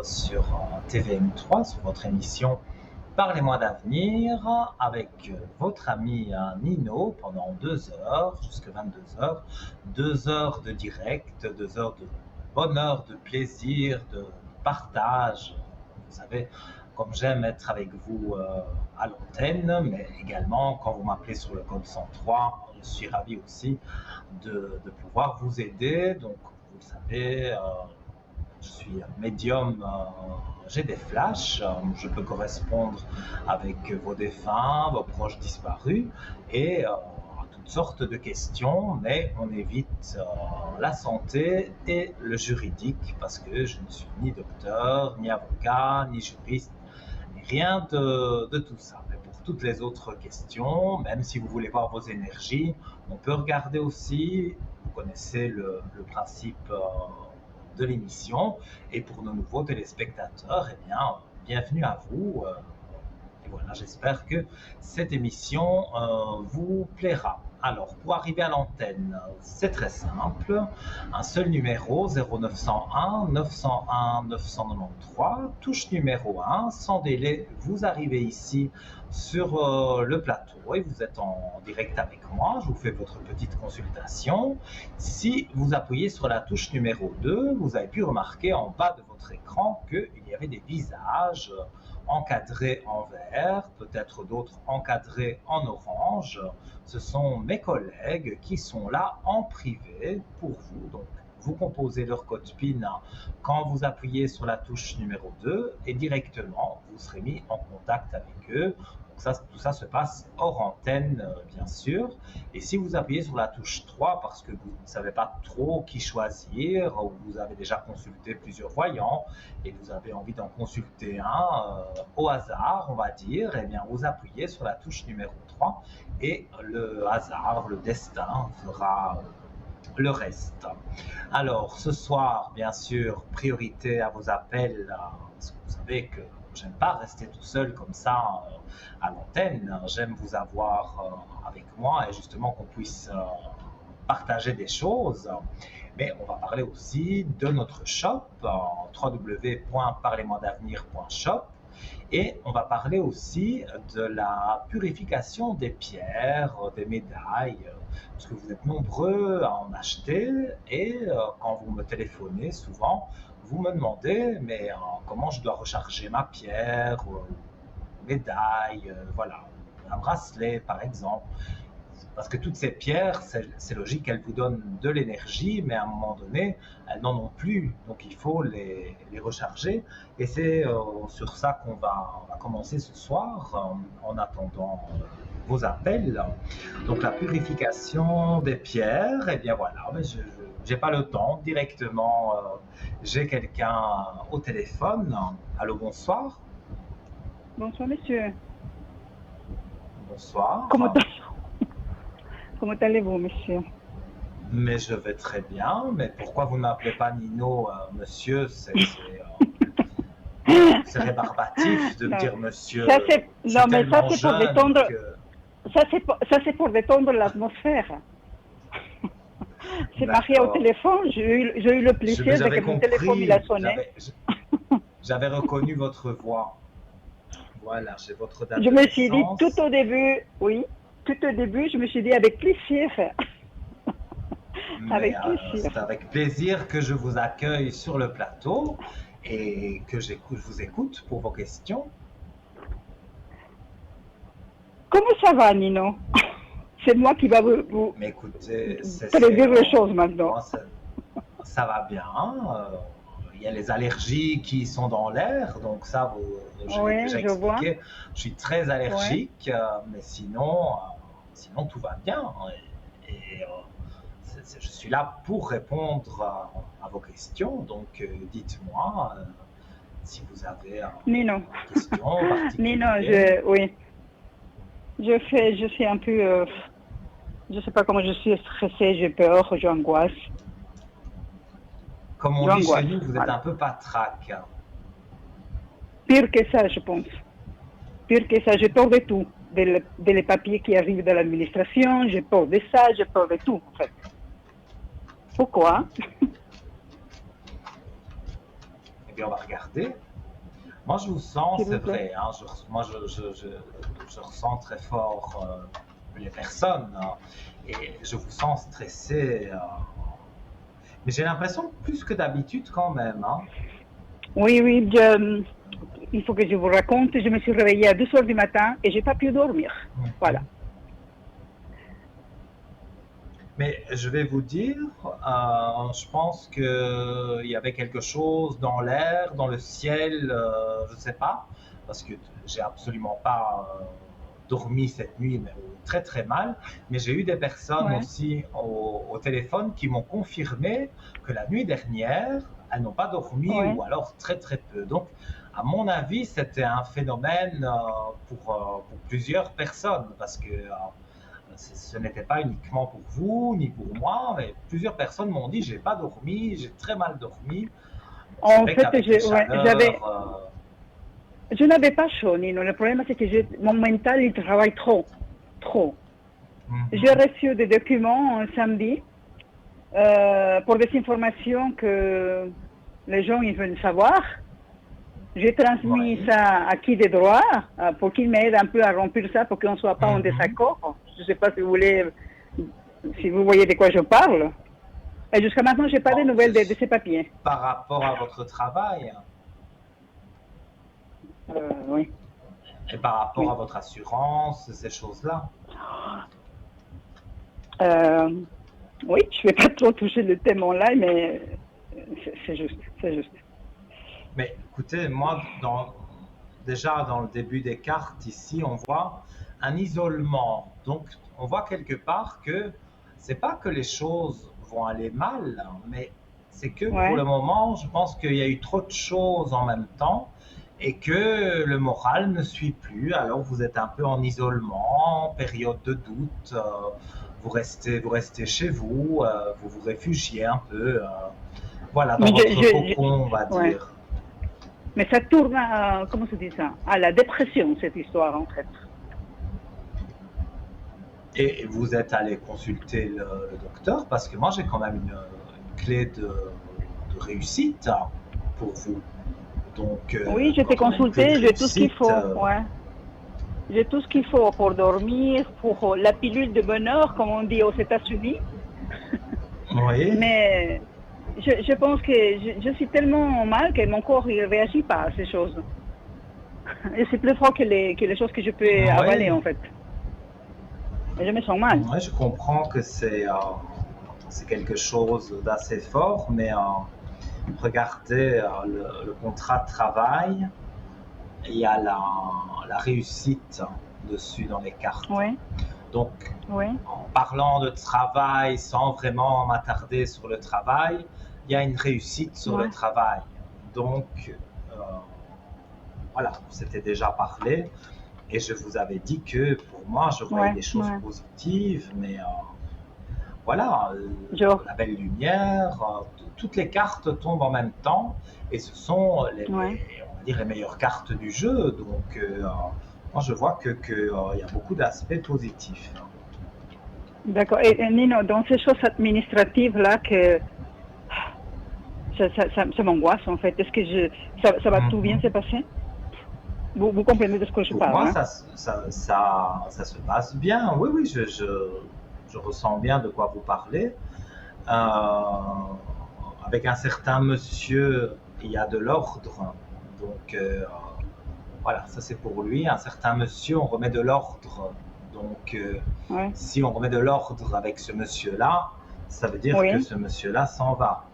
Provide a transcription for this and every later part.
sur TVM3, sur votre émission Parlez-moi d'avenir, avec votre ami Nino pendant 2 heures, jusqu'à 22 heures. 2 heures de direct, 2 heures de bonheur, de plaisir, de partage. Vous savez, comme j'aime être avec vous à l'antenne, mais également quand vous m'appelez sur le code 103, je suis ravi aussi de pouvoir vous aider. Donc, vous le savez, je suis médium, j'ai des flashs, je peux correspondre avec vos défunts, vos proches disparus et à toutes sortes de questions, mais on évite la santé et le juridique parce que je ne suis ni docteur, ni avocat, ni juriste, ni rien de tout ça. Mais pour toutes les autres questions, même si vous voulez voir vos énergies, on peut regarder aussi, vous connaissez le principe de l'émission. Et pour nos nouveaux téléspectateurs, eh bien, bienvenue à vous. Et voilà, j'espère que cette émission vous plaira. Alors, pour arriver à l'antenne, c'est très simple. Un seul numéro, 0901 901 993, touche numéro 1. Sans délai, vous arrivez ici sur le plateau et vous êtes en direct avec moi. Je vous fais votre petite consultation. Si vous appuyez sur la touche numéro 2, vous avez pu remarquer en bas de votre écran qu'il y avait des visages encadrés en vert, peut-être d'autres encadrés en orange. Ce sont mes collègues qui sont là en privé pour vous. Donc, vous composez leur code PIN quand vous appuyez sur la touche numéro 2 et directement, vous serez mis en contact avec eux. Donc tout ça se passe hors antenne, bien sûr. Et si vous appuyez sur la touche 3 parce que vous ne savez pas trop qui choisir, ou vous avez déjà consulté plusieurs voyants et vous avez envie d'en consulter un au hasard, on va dire, eh bien vous appuyez sur la touche numéro 3 et le hasard, le destin fera le reste. Alors, ce soir, bien sûr, priorité à vos appels, parce que vous savez que j'aime pas rester tout seul comme ça à l'antenne. J'aime vous avoir avec moi et justement qu'on puisse partager des choses. Mais on va parler aussi de notre shop, www.parlez-moi-d'avenir.shop. Et on va parler aussi de la purification des pierres, des médailles, parce que vous êtes nombreux à en acheter et quand vous me téléphonez souvent, vous me demandez mais comment je dois recharger ma pierre, médaille, voilà, un bracelet par exemple. Parce que toutes ces pierres, c'est logique, elles vous donnent de l'énergie, mais à un moment donné, elles n'en ont plus. Donc il faut les recharger. Et c'est sur ça qu'on va commencer ce soir, en attendant vos appels. Donc la purification des pierres, et bien voilà, mais je n'ai pas le temps directement. J'ai quelqu'un au téléphone. Allô, bonsoir. Bonsoir, monsieur. Bonsoir. Comment allez-vous, monsieur? Mais je vais très bien. Mais pourquoi vous ne m'appelez pas Nino, monsieur? C'est rébarbatif de me dire monsieur. Non, Je suis mais ça tellement c'est pour jeune détendre. que... Ça c'est pour détendre l'atmosphère. C'est marié au téléphone. J'ai eu le plaisir de que mon téléphone il a sonné. J'avais reconnu votre voix. Voilà, j'ai votre date Je de me suis dit naissance. tout au début, je me suis dit avec plaisir. C'est avec plaisir que je vous accueille sur le plateau et que je vous écoute pour vos questions. Comment ça va, Nino? C'est moi qui va vous Mais écoutez, prédire les choses maintenant. Ça va bien. Il y a les allergies qui sont dans l'air, donc ça, je l'ai déjà expliqué. Je suis très allergique, mais sinon tout va bien. Et je suis là pour répondre à vos questions, donc dites-moi si vous avez une question particulière. Nino, je suis un peu, je sais pas comment je suis stressée, j'ai peur, j'angoisse. Comme on dit chez nous, vous êtes un peu patraque. Pire que ça, je pense. Pire que ça, j'ai peur de tout. Les papiers qui arrivent de l'administration, j'ai peur de ça, j'ai peur de tout, en fait. Pourquoi? bien, on va regarder. Moi, je vous sens, s'il c'est vous plaît. vrai, hein, moi, je ressens très fort les personnes et je vous sens stressé. Mais j'ai l'impression plus que d'habitude quand même. Hein. Oui, oui, il faut que je vous raconte. Je me suis réveillée à 2 heures du matin et j'ai pas pu dormir. Voilà. Mhm. Mais je vais vous dire, je pense qu'il y avait quelque chose dans l'air, dans le ciel, je ne sais pas, parce que j'ai absolument pas dormi cette nuit, mais très très mal. Mais j'ai eu des personnes Ouais, aussi au téléphone qui m'ont confirmé que la nuit dernière, elles n'ont pas dormi ouais. ou alors très très peu. Donc, à mon avis, c'était un phénomène pour plusieurs personnes, parce que ce n'était pas uniquement pour vous ni pour moi, mais plusieurs personnes m'ont dit j'ai pas dormi, j'ai très mal dormi. Bon, c'est En vrai fait, qu'avec les ouais, chaleurs, je n'avais pas chaud, Nino. Le problème, c'est que mon mental, il travaille trop, trop. J'ai mhm, reçu des documents un samedi pour des informations que les gens ils veulent savoir. J'ai transmis oui, ça à qui de droit pour qu'il m'aide un peu à remplir ça pour qu'on ne soit pas en mhm. désaccord. Je ne sais pas si vous voulez, si vous voyez de quoi je parle. Et jusqu'à maintenant, je n'ai pas de Bon, nouvelles de ces papiers. par rapport à votre travail Oui, et par rapport à oui. votre assurance, ces choses-là. Euh, oui, je ne vais pas trop toucher le thème en live, mais c'est juste, c'est juste. Mais écoutez, moi, déjà dans le début des cartes, ici, on voit un isolement. Donc, on voit quelque part que c'est pas que les choses vont aller mal, mais c'est que pour le Ouais. moment, je pense qu'il y a eu trop de choses en même temps et que le moral ne suit plus. Alors, vous êtes un peu en isolement, période de doute. Vous restez chez vous, vous vous réfugiez un peu, voilà, dans Mais votre cocon, on va ouais. dire. Mais ça tourne à, comment se dit ça? À la dépression, cette histoire, en fait. Et vous êtes allé consulter le docteur parce que moi j'ai quand même une clé de réussite pour vous. Donc Oui, je t'ai quand on a une clé de consulté, j'ai tout ce qu'il réussite, faut, ouais. J'ai tout ce qu'il faut pour dormir, pour la pilule de bonheur, comme on dit aux États-Unis. oui, Mais je pense que je suis tellement mal que mon corps ne réagit pas à ces choses. Et c'est plus fort que les choses que je peux avaler, oui, en fait. Et je me sens mal. oui, je comprends que c'est quelque chose d'assez fort, mais regardez le contrat de travail, il y a la réussite dessus dans les cartes. Oui, Donc, oui, en parlant de travail sans vraiment m'attarder sur le travail, il y a une réussite sur le oui, travail. Donc, euh, voilà, on s'était déjà parlé et je vous avais dit que pour moi, je voyais oui, des choses oui. positives, mais voilà, Genre, la belle lumière, toutes les cartes tombent en même temps et ce sont oui. on va dire les meilleures cartes du jeu. Donc, moi, je vois il y a beaucoup d'aspects positifs. D'accord. Et Nino, dans ces choses administratives-là, que ça m'angoisse, en fait. Est-ce que ça va tout bien Mhm. se passer? Vous comprenez de ce que je Pour parle, moi, hein? ça se passe bien. Oui, oui, je ressens bien de quoi vous parlez. Avec un certain monsieur, il y a de l'ordre. Donc, voilà, ça c'est pour lui. Un certain monsieur, on remet de l'ordre. Donc, Ouais. si on remet de l'ordre avec ce monsieur-là, ça veut dire que Oui. ce monsieur-là s'en va.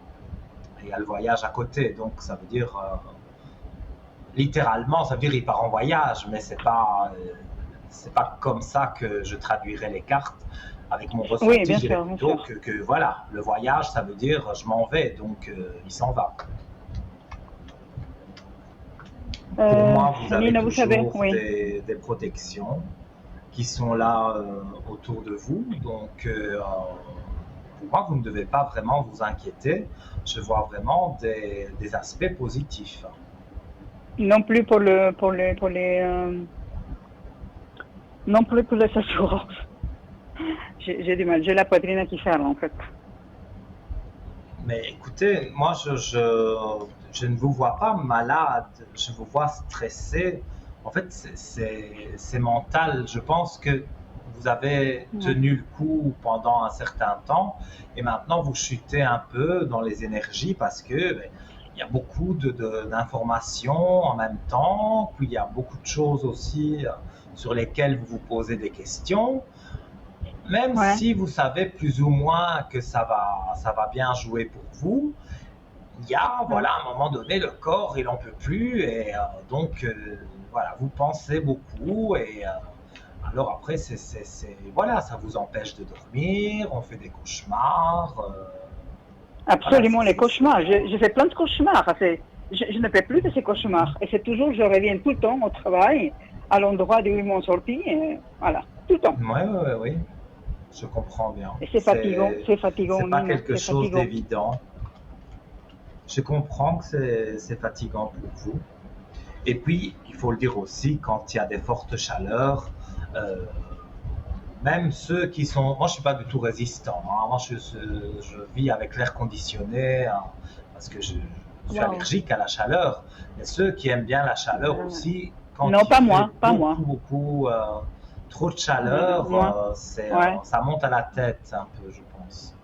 Il y a le voyage à côté. Donc, ça veut dire littéralement, ça veut dire il part en voyage, mais c'est pas comme ça que je traduirais les cartes. Avec mon Oui, ressenti, je bien dirais sûr, bien plutôt sûr. que voilà, le voyage, ça veut dire je m'en vais, donc il s'en va. Pour moi, vous avez Nino, vous savez, toujours oui. des protections qui sont là autour de vous, donc pour moi, vous ne devez pas vraiment vous inquiéter. Je vois vraiment des aspects positifs. Non plus non plus pour les assurances. J'ai du mal. J'ai la poitrine qui ferme, en fait. Mais écoutez, moi, je ne vous vois pas malade, je vous vois stressé. En fait, c'est mental. Je pense que vous avez Ouais. tenu le coup pendant un certain temps et maintenant vous chutez un peu dans les énergies parce que il y a beaucoup d'informations en même temps, puis il y a beaucoup de choses aussi sur lesquelles vous vous posez des questions. Même Ouais. si vous savez plus ou moins que ça va bien jouer pour vous, il y a, Ouais. voilà, à un moment donné, le corps, il n'en peut plus, et donc, voilà, vous pensez beaucoup, et alors après, voilà, ça vous empêche de dormir, on fait des cauchemars, voilà, Absolument, les cauchemars. Je fais plein de cauchemars. Je ne fais plus de ces cauchemars. Et c'est toujours, je reviens tout le temps au travail, à l'endroit d'où ils m'ont sorti. Et voilà, tout le temps. ouais, ouais, ouais, oui, je comprends bien. Et c'est fatigant, C'est pas Nino, quelque c'est chose fatigant. d'évident. Je comprends que c'est fatigant pour vous. Et puis, il faut le dire aussi, quand il y a des fortes chaleurs, euh, même ceux qui sont... Moi, je ne suis pas du tout résistant. Hein. Moi, je vis avec l'air conditionné hein, parce que je suis Wow. allergique à la chaleur. Mais ceux qui aiment bien la chaleur aussi, Non, quand il pas fait moi, pas moi. beaucoup, trop de Non, non, chaleur, moi. Ouais. ça monte à la tête un peu, je pense.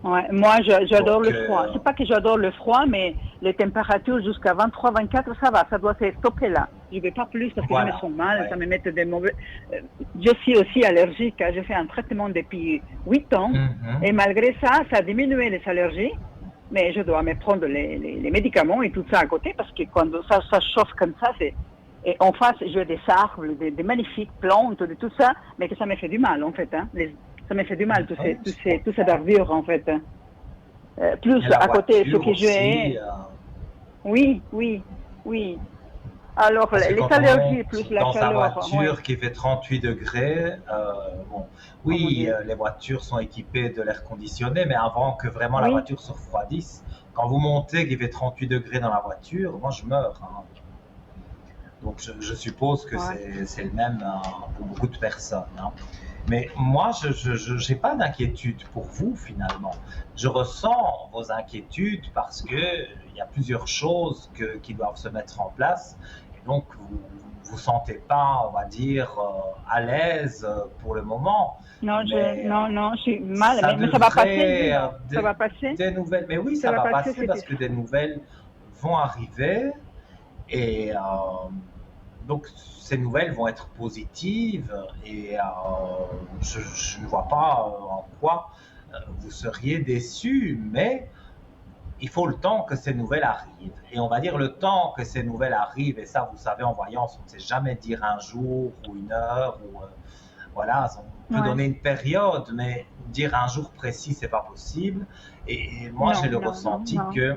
Ouais, moi, j'adore Donc, le froid. C'est pas que j'adore le froid, mais les températures jusqu'à 23, 24, ça va, ça doit se stopper là. Je ne vais pas plus parce que je me voilà. sens mal, ça Ouais. me met des mauvais. Je suis aussi allergique, hein. J'ai fait un traitement depuis 8 ans et Mhm. malgré ça, ça a diminué les allergies, mais je dois me prendre les médicaments et tout ça à côté parce que quand ça chauffe comme ça, c'est. Et en face, j'ai des arbres, des magnifiques plantes, de tout ça, mais que ça me fait du mal en fait. Hein. Ça me fait du mal, Oui, je toute cette comprends. verdure en fait. Plus Et la à côté, ce voiture que aussi, j'ai, oui, oui, oui. Alors, parce que les quand on allergies plus monte la dans sa chaleur, oui. voiture qui fait 38 degrés, bon, Oh mon oui, Dieu. les voitures sont équipées de l'air conditionné, mais avant que vraiment la Oui, voiture se refroidisse, quand vous montez qu'il fait 38 degrés dans la voiture, moi je meurs. Hein. Donc je suppose que ouais. c'est le même pour beaucoup de personnes. Hein. Mais moi, je n'ai pas d'inquiétude pour vous finalement. Je ressens vos inquiétudes parce que il y a plusieurs choses qui doivent se mettre en place. Et donc, vous vous sentez pas, on va dire, à l'aise pour le moment. Non, Mais non, je suis mal, ça mais ça va passer, devrait, Gino. Ça va passer. des nouvelles. Mais oui, Ça ça va va passer, passer c'était parce que des nouvelles vont arriver. Et donc, ces nouvelles vont être positives et je ne vois pas en quoi vous seriez déçus, mais il faut le temps que ces nouvelles arrivent. Et on va dire le temps que ces nouvelles arrivent, et ça, vous savez, en voyance, on ne sait jamais dire un jour ou une heure, ou voilà, on peut Ouais. donner une période, mais dire un jour précis, c'est pas possible. Et moi, j'ai Non, le non, non, ressenti non. que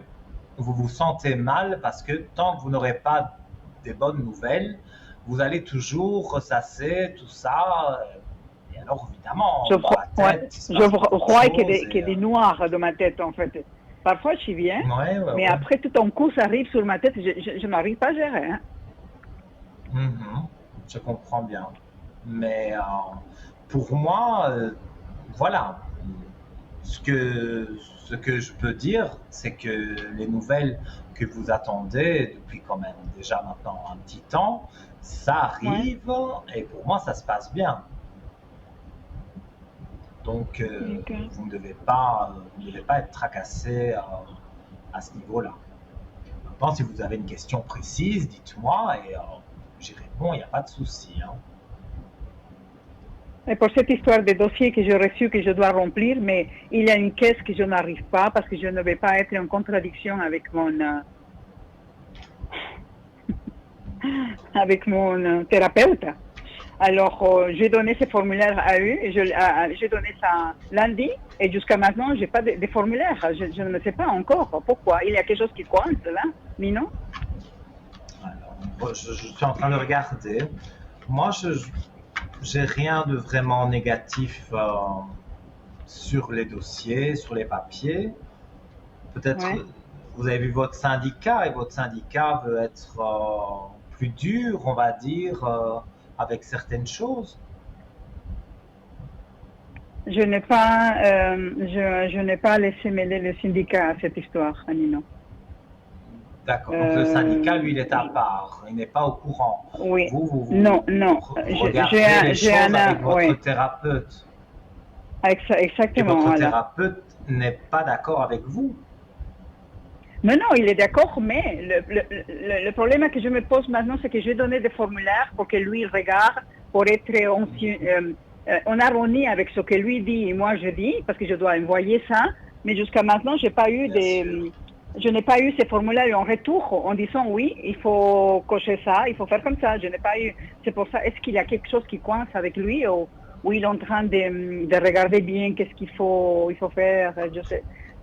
vous vous sentez mal parce que tant que vous n'aurez pas des bonnes nouvelles, vous allez toujours ressasser tout ça. Et alors, évidemment, dans la Ouais, tête, il se je passe beaucoup de crois choses. qu'il y a des noirs dans ma tête, en fait. Parfois, je suis bien, Ouais, ouais, mais ouais. après, tout en coup, ça arrive sur ma tête, je n'arrive pas à gérer. Hein. Mhm. Je comprends bien. Mais pour moi, voilà, ce que je peux dire, c'est que les nouvelles que vous attendez depuis quand même déjà maintenant un petit temps, ça Ouais, arrive et pour moi, ça se passe bien. Donc, d'accord. vous ne devez pas être tracassé à ce niveau-là. Maintenant, si vous avez une question précise, dites-moi et j'y réponds, il n'y a pas de souci. Hein. Et pour cette histoire de dossier que j'ai reçu, que je dois remplir, mais il y a une caisse que je n'arrive pas parce que je ne vais pas être en contradiction avec mon thérapeute. Alors, j'ai donné ce formulaire à eux, et j'ai donné ça lundi, et jusqu'à maintenant, je n'ai pas de formulaire. Je ne sais pas encore pourquoi. Il y a quelque chose qui coince là, Nino? Alors, je suis en train de regarder. Moi, je n'ai rien de vraiment négatif sur les dossiers, sur les papiers. Peut-être Ouais. vous avez vu votre syndicat et votre syndicat veut être plus dur, on va dire, avec certaines choses. Je n'ai pas laissé mêler le syndicat à cette histoire, Nino. D'accord. Donc le syndicat, Euh, lui, il est à part. Il n'est pas au courant. oui, Vous non, non, regardez les j'ai un, choses avec votre oui, thérapeute. Et exactement, votre voilà. thérapeute n'est pas d'accord avec vous. Non, non, il est d'accord, mais le problème que je me pose maintenant, c'est que j'ai donné des formulaires pour que lui regarde, pour être en harmonie avec ce que lui dit et moi je dis, parce que je dois envoyer ça. Mais jusqu'à maintenant, Bien sûr. je n'ai pas eu ces formulaires en retour en disant oui, il faut cocher ça, il faut faire comme ça. Je n'ai pas eu. C'est pour ça. Est-ce qu'il y a quelque chose qui coince avec lui ou il est en train de regarder bien qu'est-ce il faut faire.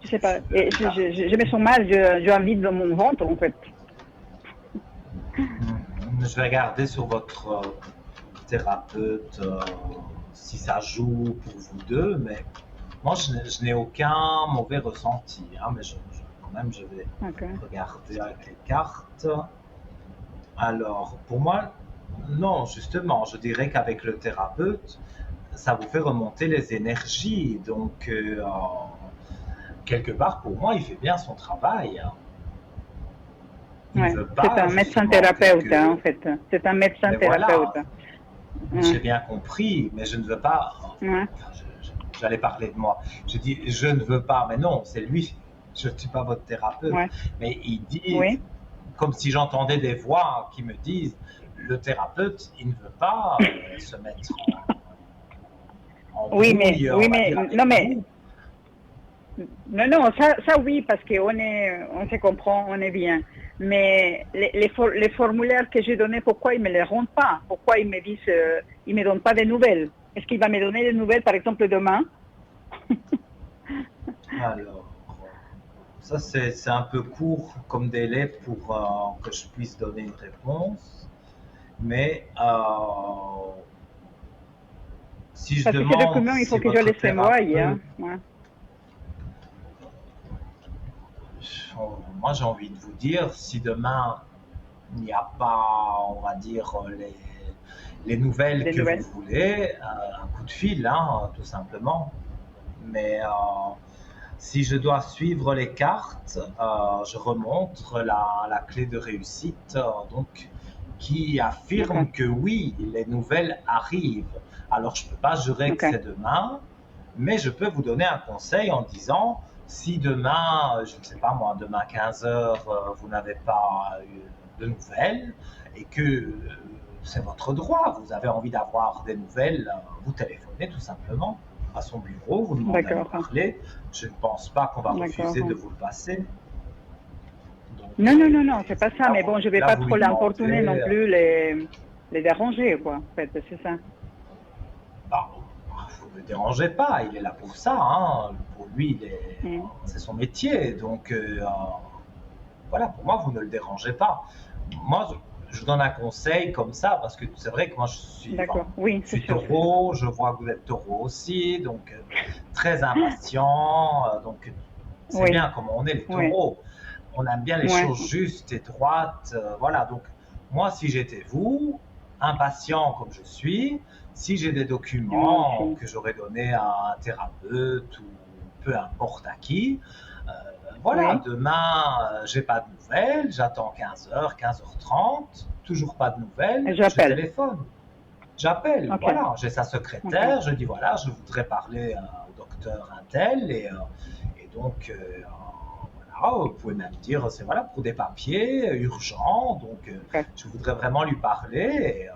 Je sais pas. Je vais Et regarder. je me sens mal, j'ai envie dans mon ventre en fait. Je vais regarder sur votre thérapeute si ça joue pour vous deux, mais moi je n'ai aucun mauvais ressenti, hein, mais quand même je vais Ok. regarder avec les cartes. Alors pour moi, non, justement, je dirais qu'avec le thérapeute, ça vous fait remonter les énergies, donc quelque part pour moi il fait bien son travail, hein. Il ne Ouais. veut C'est pas un médecin justement thérapeute hein, en que... fait. C'est un médecin Mais thérapeute. voilà, Ouais. j'ai bien compris, mais je ne veux pas. Ouais. Enfin, j'allais parler de moi. Je dis, je ne veux pas, mais non, c'est lui. Je ne suis pas votre thérapeute. Ouais. Mais ils disent, Oui. comme si j'entendais des voix qui me disent, le thérapeute, il ne veut pas se mettre en brouille, on Oui, va mais dire, avec non, mais vous. non, non, ça oui, parce on se comprend, on est bien. Mais les formulaires que j'ai donnés, pourquoi ils me les rendent pas? Pourquoi ils me disent, ils me donnent pas des nouvelles? Est-ce qu'il va me donner des nouvelles, par exemple, demain? Alors, ça, c'est un peu court comme délai pour que je puisse donner une réponse. Mais si je Parce que ces demande documents, il faut si que je votre les envoie, hein. thérapeute, Ouais. moi j'ai envie de vous dire, si demain il n'y a pas, on va dire, les nouvelles Des que vous nouvelles. voulez, un coup de fil, hein, tout simplement. Mais si je dois suivre les cartes, je remonte la clé de réussite, donc qui D'accord. affirme que oui, les nouvelles arrivent. Alors je ne peux pas jurer que Ok. c'est demain, mais je peux vous donner un conseil en disant, si demain, je ne sais pas moi, demain 15 heures, vous n'avez pas eu de nouvelles et que c'est votre droit, vous avez envie d'avoir des nouvelles, vous téléphonez tout simplement à son bureau, vous demandez à lui D'accord. parler. Je ne pense pas qu'on va refuser de D'accord. vous le passer. Donc, Non, non, non, non, c'est pas ça. là, Mais bon, je vais là, pas vous trop lui l'importuner non demandez, plus, les déranger, quoi. En fait, c'est ça. bah, vous ne le dérangez pas, il est là pour ça, hein. Pour lui, Mm. c'est son métier. Donc, voilà, pour moi, vous ne le dérangez pas. Moi, je vous donne un conseil comme ça, parce que c'est vrai que moi, D'accord. Oui, je c'est suis sûr, c'est sûr. taureau, je vois que vous êtes taureau aussi, donc très impatient. Donc, c'est Oui, bien comme on est les oui, taureaux. On aime bien les oui, choses justes et droites. Voilà, donc moi, si j'étais vous, impatient comme je suis, si j'ai des et moi documents aussi. que j'aurais donnés à un thérapeute ou peu importe à qui, euh, voilà, Oui, demain, j'ai pas de nouvelles, j'attends 15 h, 15 h 30, toujours pas de nouvelles, je j'appelle. téléphone. J'appelle, Ok, voilà, j'ai sa ok, secrétaire, je dis voilà, je voudrais parler au docteur Intel et donc voilà, vous pouvez même dire c'est voilà pour des papiers urgents, donc ok. je voudrais vraiment lui parler et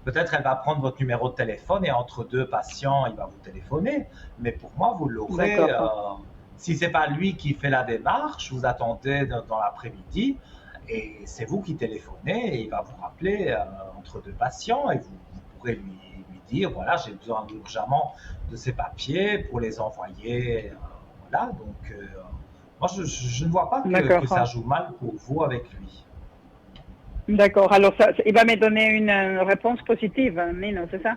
peut-être elle va prendre votre numéro de téléphone et entre deux patients il va vous téléphoner, mais pour moi vous l'aurez. D'accord, Si c'est pas lui qui fait la démarche, vous attendez dans l'après-midi et c'est vous qui téléphonez et il va vous rappeler entre deux patients et vous pourrez lui dire voilà, j'ai besoin urgemment de ces papiers pour les envoyer. Voilà, donc moi je ne vois pas que ça d'accord, joue mal pour vous avec lui. d'accord. Alors, il va me donner une réponse positive, Nino, c'est ça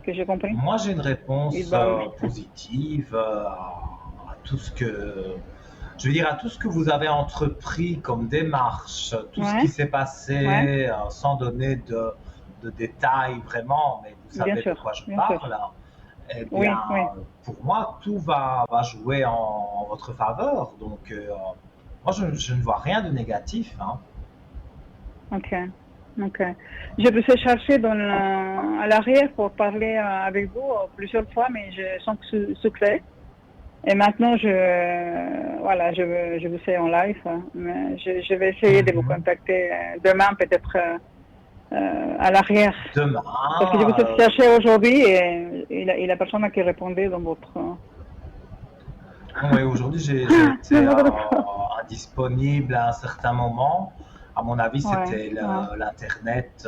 que j'ai compris? Moi j'ai une Il réponse va. positive à tout ce que je veux dire à tout ce que vous avez entrepris comme démarche, tout ce qui Ouais, s'est ouais, passé sans donner de détails vraiment, mais vous bien savez de sûr, quoi je bien sûr. parle. Eh bien, Oui, oui, pour moi, tout va jouer en votre faveur. Donc, Moi, je ne vois rien de négatif, hein. Ok, ok. Je vous ai cherché à l'arrière pour parler avec vous plusieurs fois, mais je sens que succès. Et maintenant, voilà, je vous sais en live, hein, mais je vais essayer de vous Mhm. contacter demain, peut-être à l'arrière. Demain, Parce que je vous ai cherché aujourd'hui et la personne qui répondait dans votre... oui, aujourd'hui, j'ai dans été votre... indisponible à un certain moment. À mon avis, Ouais, c'était ouais. l'Internet.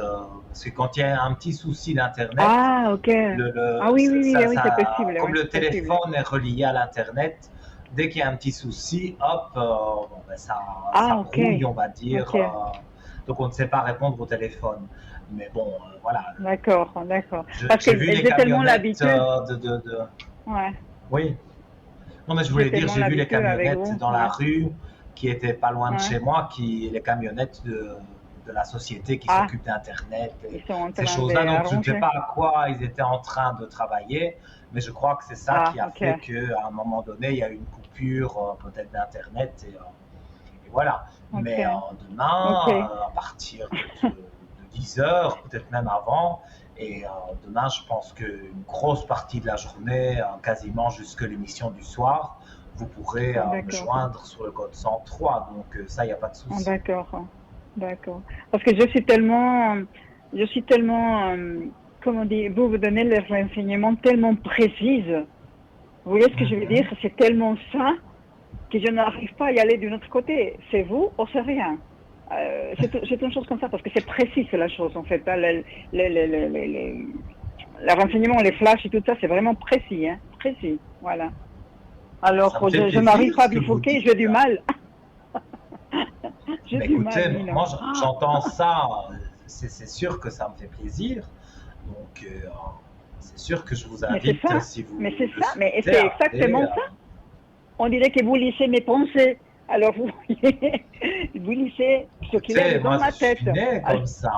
Parce que quand il y a un petit souci d'Internet, Ah, ok. Ah oui, oui, oui, oui, c'est possible, comme oui, le c'est possible. téléphone est relié à l'Internet, dès qu'il y a un petit souci, hop, bon, ben, ça Ah, ok, brouille, on va dire. ok. Donc, on ne sait pas répondre au téléphone. Mais bon, voilà. D'accord, d'accord. Parce que J'ai vu les j'ai tellement camionnettes l'habitude. Ouais, Oui. Non, mais je j'ai voulais dire, tellement j'ai vu les l'habitude avec camionnettes vous. dans la Ouais, rue qui étaient pas loin de ouais. chez moi, les camionnettes de la société qui Ah, s'occupe d'Internet ils et sont en ces train choses-là. Donc, je ne sais d'arranger. pas à quoi ils étaient en train de travailler, mais je crois que c'est ça Ah, qui a ok, fait qu'à un moment donné, il y a eu une coupure peut-être d'Internet et voilà. ok, Mais ok. demain, à partir de 10 heures, peut-être même avant, et demain, je pense qu'une grosse partie de la journée, quasiment jusque l'émission du soir, vous pourrez me D'accord, joindre sur le code 103. Donc ça, il n'y a pas de souci. d'accord, d'accord. Parce que je suis tellement, comment dire, vous donnez les renseignements tellement précis. Vous voyez ce que je veux dire? Mhm. C'est tellement ça que je n'arrive pas à y aller d'un autre côté. C'est vous ou c'est rien. C'est une chose comme ça, parce que c'est précis, c'est la chose, en fait. Hein. Les renseignements, les flashs et tout ça, c'est vraiment précis, hein. Précis, voilà. Alors, Ça me fait je n'arrive plaisir pas à ce que vous bifurquer, j'ai dites. du mal. J'ai Mais du mal, écoutez, Nino. moi, j'entends ça, c'est sûr que ça me fait plaisir. Donc, c'est sûr que je vous Mais c'est invite, ça, si mais vous c'est le ça, mais souhaitez, c'est à aller. exactement ça. On dirait que vous lisez mes pensées. Alors, vous voyez, vous lisez ce qu'il y a Écoutez, dans moi, je ma tête. suis né comme ça.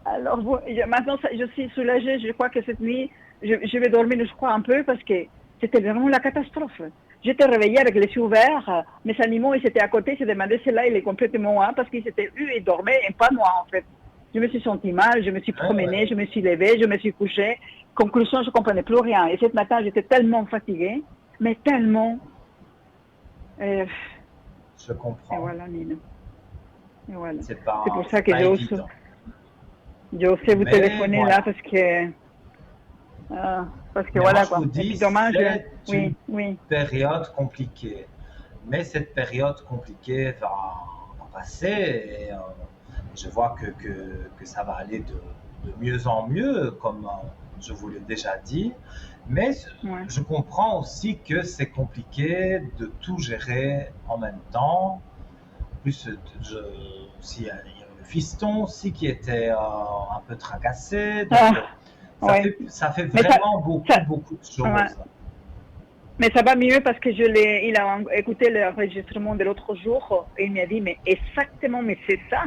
Alors, maintenant, je suis soulagée. Je crois que cette nuit, je vais dormir, je crois, un peu parce que c'était vraiment la catastrophe. J'étais réveillée avec les yeux ouverts. Mes animaux, ils étaient à côté. Ils se demandaient si là, il est complètement parce qu'ils étaient eux, ils dormaient et pas moi, en fait. Je me suis sentie mal, je me suis Ouais, ouais, promenée, je me suis levée, je me suis couchée. Conclusion, je ne comprenais plus rien. Et ce matin, j'étais tellement fatiguée, mais tellement. Et, je et comprends. voilà, Nina. Et voilà. C'est pour ça C'est que pas évident. j'ose vous Mais téléphoner là voilà. parce que Mais moi, voilà je quoi. vous Et puis dis, dommage, c'est une oui, oui. période compliquée. Mais cette période compliquée va passer et je vois que ça va aller de mieux en mieux, comme je vous l'ai déjà dit. Mais Ouais. je comprends aussi que c'est compliqué de tout gérer en même temps. En plus, aussi, il y avait le fiston aussi qui était un peu tracassé. Donc, Ah, ouais. ça fait Mais vraiment ça, beaucoup de ouais. choses. Mais ça va mieux parce que il a écouté l'enregistrement de l'autre jour et il m'a dit, mais exactement, mais c'est ça.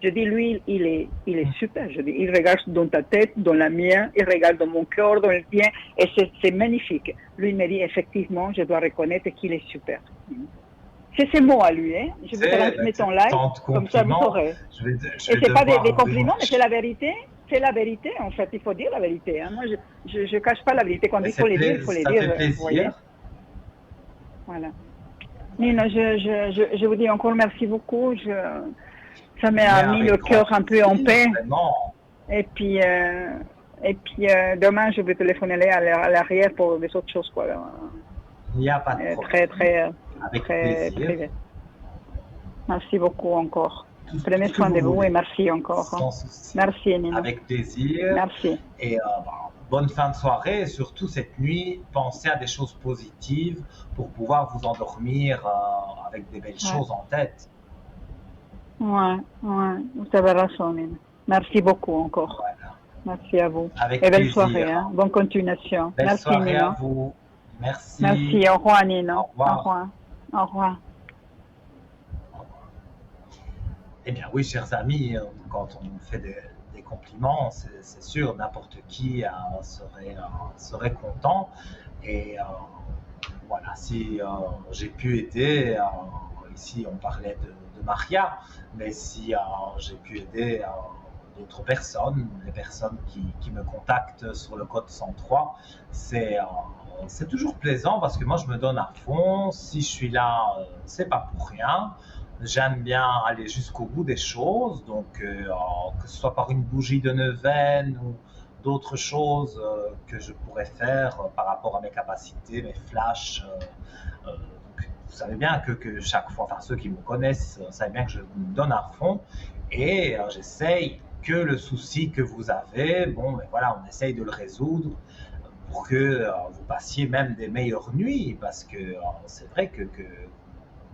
Je dis, lui, il est super. Je dis, il regarde dans ta tête, dans la mienne, il regarde dans mon cœur, dans le tien, et c'est magnifique. Lui, il me dit, effectivement, je dois reconnaître qu'il est super. C'est ces mots à lui, hein. Je vous transmets en live, Tant de comme ça vous compliments, saurez. je Et vais c'est pas devoir des ouvrir compliments, ma mais c'est la vérité, en fait. Il faut dire la vérité. Hein. Moi, je cache pas la vérité. Quand Mais il faut les dire, il faut les ça dire, fait vous voyez. plaisir. Voilà. Nina, je vous dis encore merci beaucoup. Ça Mais m'a mis le avec grand cœur un peu en plaisir, paix. vraiment. Et puis, demain, je vais téléphoner à l'arrière pour des autres choses, quoi. Il n'y a pas de Très, problème. très, Avec très plaisir. privé. Merci beaucoup encore. Tout Prenez ce que soin vous de vous et voulez. merci encore. Hein. Sans souci. Merci, Nina. Avec plaisir. Merci. Et bonne fin de soirée. Et surtout cette nuit, pensez à des choses positives pour pouvoir vous endormir avec des belles Ouais, choses en tête. ouais, ouais. Vous avez raison, Nina. Merci beaucoup encore. Voilà. Merci à vous. Et Avec belle soirée, hein. plaisir. Bonne continuation. Belle Merci, soirée à Nina. vous. Merci. Merci. Au revoir, Nina. Au Au revoir. revoir. Au revoir. Eh bien oui, chers amis, quand on fait des compliments, c'est sûr, n'importe qui serait content. Et voilà, si j'ai pu aider, ici on parlait de Maria, mais si j'ai pu aider d'autres personnes, les personnes qui me contactent sur le code 103, c'est toujours plaisant parce que moi je me donne à fond. Si je suis là, c'est pas pour rien. J'aime bien aller jusqu'au bout des choses, donc que ce soit par une bougie de neuvaine ou d'autres choses que je pourrais faire par rapport à mes capacités, mes flashs. Donc, vous savez bien que chaque fois, enfin ceux qui me connaissent, savent bien que je me donne à fond et j'essaye que le souci que vous avez, bon, ben voilà, on essaye de le résoudre pour que vous passiez même des meilleures nuits, parce que c'est vrai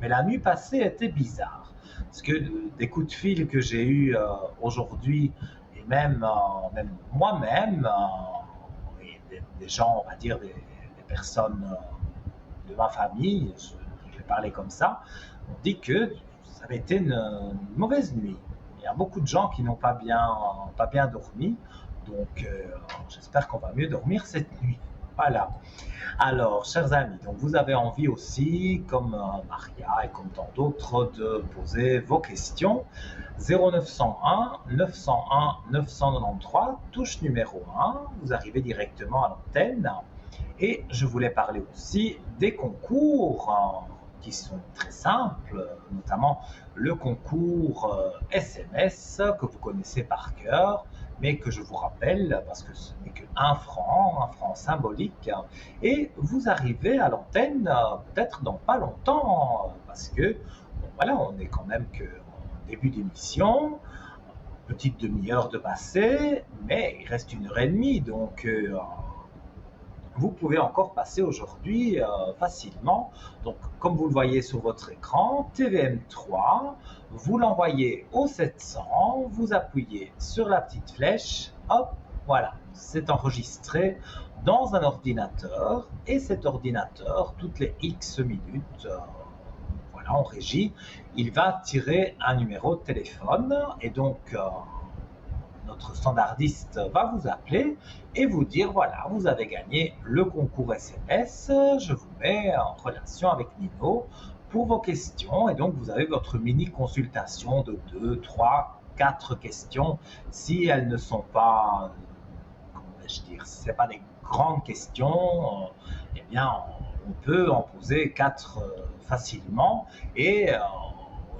mais la nuit passée était bizarre. Parce que des coups de fil que j'ai eus aujourd'hui, et même moi-même, et des gens, on va dire, des personnes de ma famille, je vais parler comme ça, on dit que ça avait été une mauvaise nuit. Il y a beaucoup de gens qui n'ont pas bien dormi, donc j'espère qu'on va mieux dormir cette nuit. Voilà. Alors, chers amis, donc vous avez envie aussi, comme Maria et comme tant d'autres, de poser vos questions. 0901 901 993, touche numéro 1, vous arrivez directement à l'antenne. Et je voulais parler aussi des concours qui sont très simples, notamment le concours SMS que vous connaissez par cœur, mais que je vous rappelle parce que ce n'est qu'un franc, un franc symbolique. Et vous arrivez à l'antenne peut-être dans pas longtemps, parce que bon, voilà, on est quand même que en début d'émission, petite demi-heure de passé, mais il reste 1 heure et demie, donc vous pouvez encore passer aujourd'hui facilement. Donc, comme vous le voyez sur votre écran, TVM3, vous l'envoyez au 700, vous appuyez sur la petite flèche, hop, voilà, c'est enregistré dans un ordinateur et cet ordinateur, toutes les X minutes, voilà, en régie, il va tirer un numéro de téléphone et donc notre standardiste va vous appeler et vous dire voilà, vous avez gagné le concours SMS, je vous mets en relation avec Nino pour vos questions et donc vous avez votre mini consultation de 2, 3, 4 questions si elles ne sont pas, comment vais-je dire, si ce n'est pas des grandes questions, eh bien on peut en poser 4 facilement et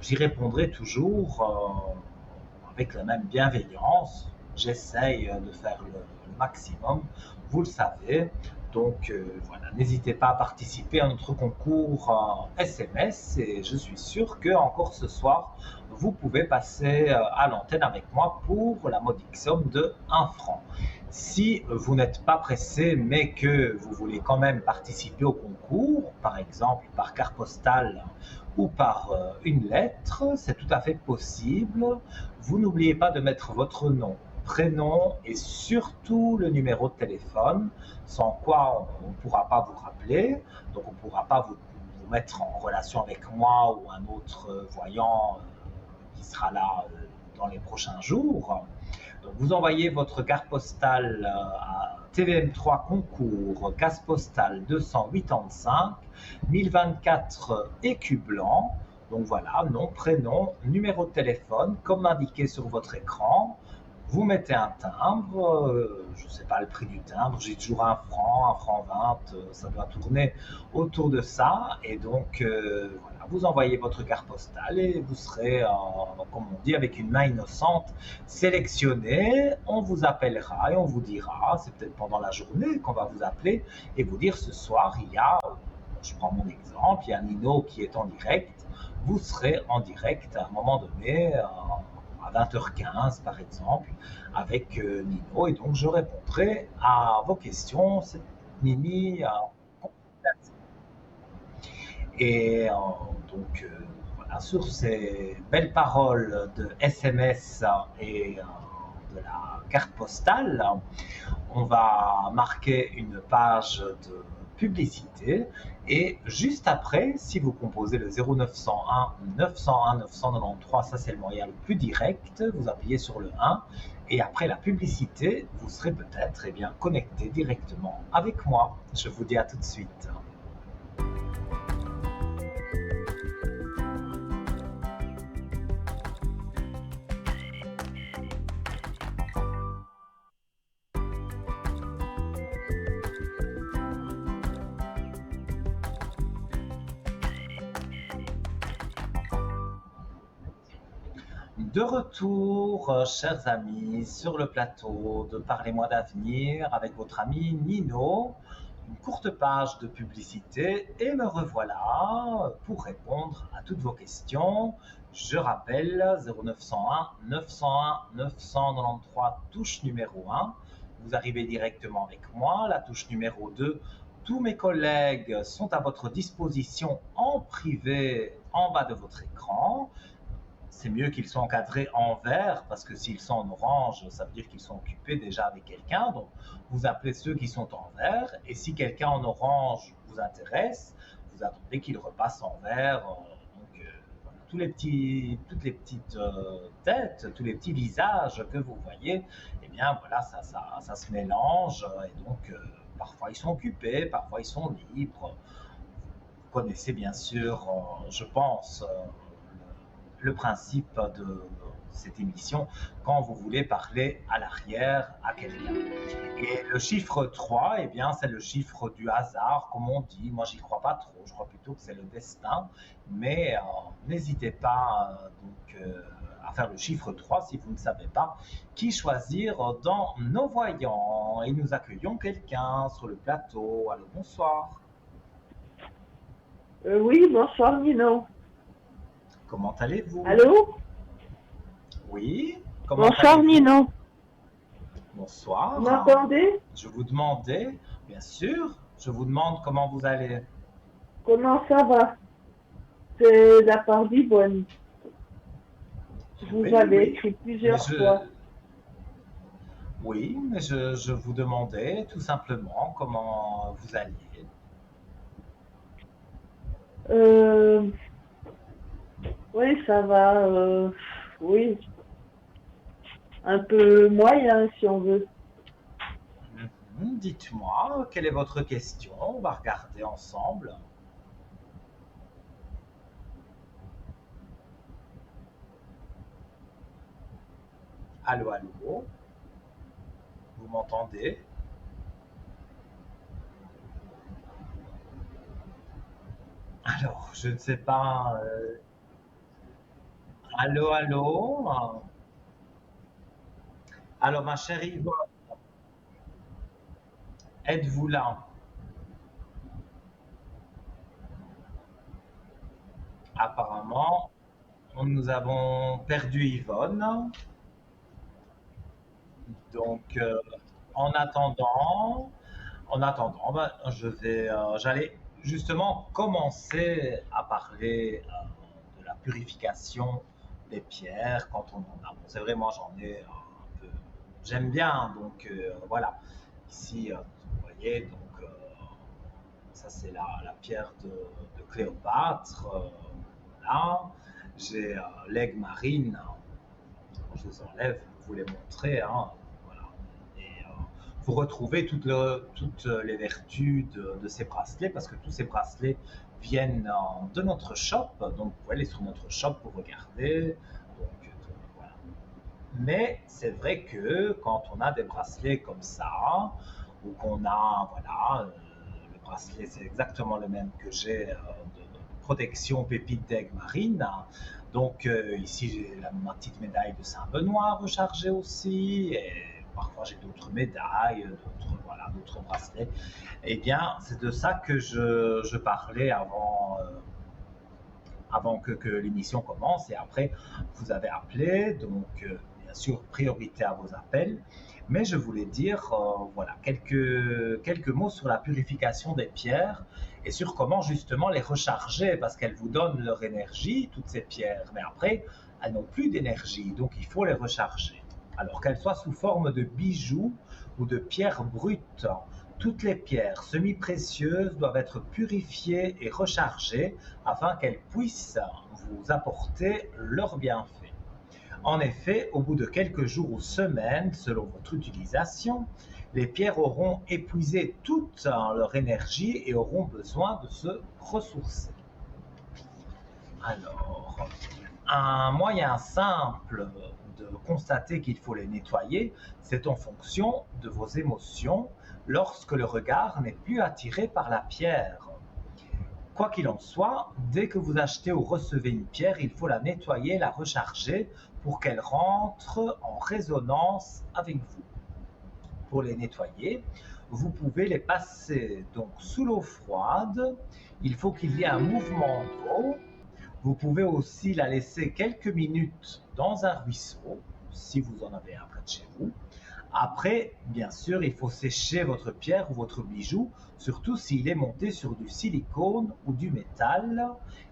j'y répondrai toujours avec la même bienveillance. J'essaye de faire le maximum, vous le savez. Donc voilà, n'hésitez pas à participer à notre concours SMS et je suis sûr que encore ce soir, vous pouvez passer à l'antenne avec moi pour la modique somme de 1 franc. Si vous n'êtes pas pressé mais que vous voulez quand même participer au concours, par exemple par carte postale ou par une lettre, c'est tout à fait possible. Vous n'oubliez pas de mettre votre nom, prénom et surtout le numéro de téléphone, sans quoi on ne pourra pas vous rappeler, donc on ne pourra pas vous mettre en relation avec moi ou un autre voyant qui sera là dans les prochains jours. Donc vous envoyez votre carte postale à TVM3 concours, case postale 285 1024 écus blancs. Donc voilà, nom, prénom, numéro de téléphone, comme indiqué sur votre écran. Vous mettez un timbre, je ne sais pas le prix du timbre, j'ai toujours 1 franc 20, ça doit tourner autour de ça. Et donc, voilà, vous envoyez votre carte postale et vous serez, comme on dit, avec une main innocente, sélectionné. On vous appellera et on vous dira, c'est peut-être pendant la journée qu'on va vous appeler et vous dire ce soir, il y a, je prends mon exemple, il y a Nino qui est en direct. Vous serez en direct à un moment donné, à 20h15 par exemple, avec Nino, et donc je répondrai à vos questions, cette mini et donc voilà, sur ces belles paroles de SMS et de la carte postale, on va marquer une page de publicité et juste après, si vous composez le 0901 901 993, ça c'est le moyen le plus direct, vous appuyez sur le 1 et après la publicité, vous serez peut-être connecté directement avec moi. Je vous dis à tout de suite. De retour, chers amis, sur le plateau de Parlez-moi d'avenir avec votre ami Nino. Une courte page de publicité et me revoilà pour répondre à toutes vos questions. Je rappelle 0901 901 993 touche numéro 1. Vous arrivez directement avec moi. La touche numéro 2, tous mes collègues sont à votre disposition en privé en bas de votre écran. C'est mieux qu'ils soient encadrés en vert parce que s'ils sont en orange, ça veut dire qu'ils sont occupés déjà avec quelqu'un. Donc, vous appelez ceux qui sont en vert et si quelqu'un en orange vous intéresse, vous attendez qu'il repasse en vert. Voilà, toutes les petites têtes, tous les petits visages que vous voyez, eh bien voilà, ça se mélange et donc parfois ils sont occupés, parfois ils sont libres. Vous connaissez bien sûr, je pense, le principe de cette émission quand vous voulez parler à l'arrière à quelqu'un. Et le chiffre 3, eh bien, c'est le chiffre du hasard, comme on dit. Moi, j'y crois pas trop. Je crois plutôt que c'est le destin. Mais n'hésitez pas à faire le chiffre 3 si vous ne savez pas qui choisir dans nos voyants. Et nous accueillons quelqu'un sur le plateau. Allô, bonsoir. Oui, bonsoir Nino. Comment allez-vous? Allô? Oui. Bonsoir Nino. Bonsoir. Vous m'entendez? Je vous demandais, bien sûr, je vous demande comment vous allez. Comment ça va? C'est la part d'Yvonne. Vous Oui, avez oui. écrit plusieurs fois. Oui, mais je vous demandais tout simplement comment vous alliez. Oui, ça va. Oui. Un peu moyen, si on veut. Dites-moi, quelle est votre question? On va regarder ensemble. Allô, allô? Vous m'entendez? Alors, je ne sais pas. Allô, allô? Alors, ma chère Yvonne, êtes-vous là? Apparemment, nous avons perdu Yvonne. Donc, en attendant, ben, j'allais justement commencer à parler de la purification des pierres quand on en a. Bon, c'est vrai, moi j'en ai un peu. J'aime bien, donc voilà. Ici, vous voyez, donc ça c'est la pierre de Cléopâtre. Voilà. J'ai l'aigle marine. Je vous enlève pour vous les montrer. Hein. Voilà. Et vous retrouvez toutes les vertus de ces bracelets parce que tous ces bracelets viennent de notre shop. Donc vous pouvez aller sur notre shop pour regarder. Donc, voilà. Mais c'est vrai que quand on a des bracelets comme ça, ou qu'on a, voilà, le bracelet c'est exactement le même que j'ai de protection pépite d'aigle marine. Donc ici j'ai ma petite médaille de Saint-Benoît rechargée aussi, et parfois j'ai d'autres médailles, d'autres bracelets. Eh bien, c'est de ça que je parlais avant que l'émission commence. Et après, vous avez appelé, donc bien sûr, priorité à vos appels. Mais je voulais dire, voilà, quelques mots sur la purification des pierres et sur comment justement les recharger, parce qu'elles vous donnent leur énergie, toutes ces pierres. Mais après, elles n'ont plus d'énergie, donc il faut les recharger. Alors qu'elles soient sous forme de bijoux ou de pierres brutes, toutes les pierres semi-précieuses doivent être purifiées et rechargées afin qu'elles puissent vous apporter leurs bienfaits. En effet, au bout de quelques jours ou semaines, selon votre utilisation, les pierres auront épuisé toute leur énergie et auront besoin de se ressourcer. Alors, un moyen simple de constater qu'il faut les nettoyer, c'est en fonction de vos émotions lorsque le regard n'est plus attiré par la pierre. Quoi qu'il en soit, dès que vous achetez ou recevez une pierre, il faut la nettoyer, la recharger pour qu'elles rentrent en résonance avec vous. Pour les nettoyer, vous pouvez les passer donc sous l'eau froide. Il faut qu'il y ait un mouvement d'eau. Vous pouvez aussi la laisser quelques minutes dans un ruisseau, si vous en avez un près de chez vous. Après, bien sûr, il faut sécher votre pierre ou votre bijou, surtout s'il est monté sur du silicone ou du métal.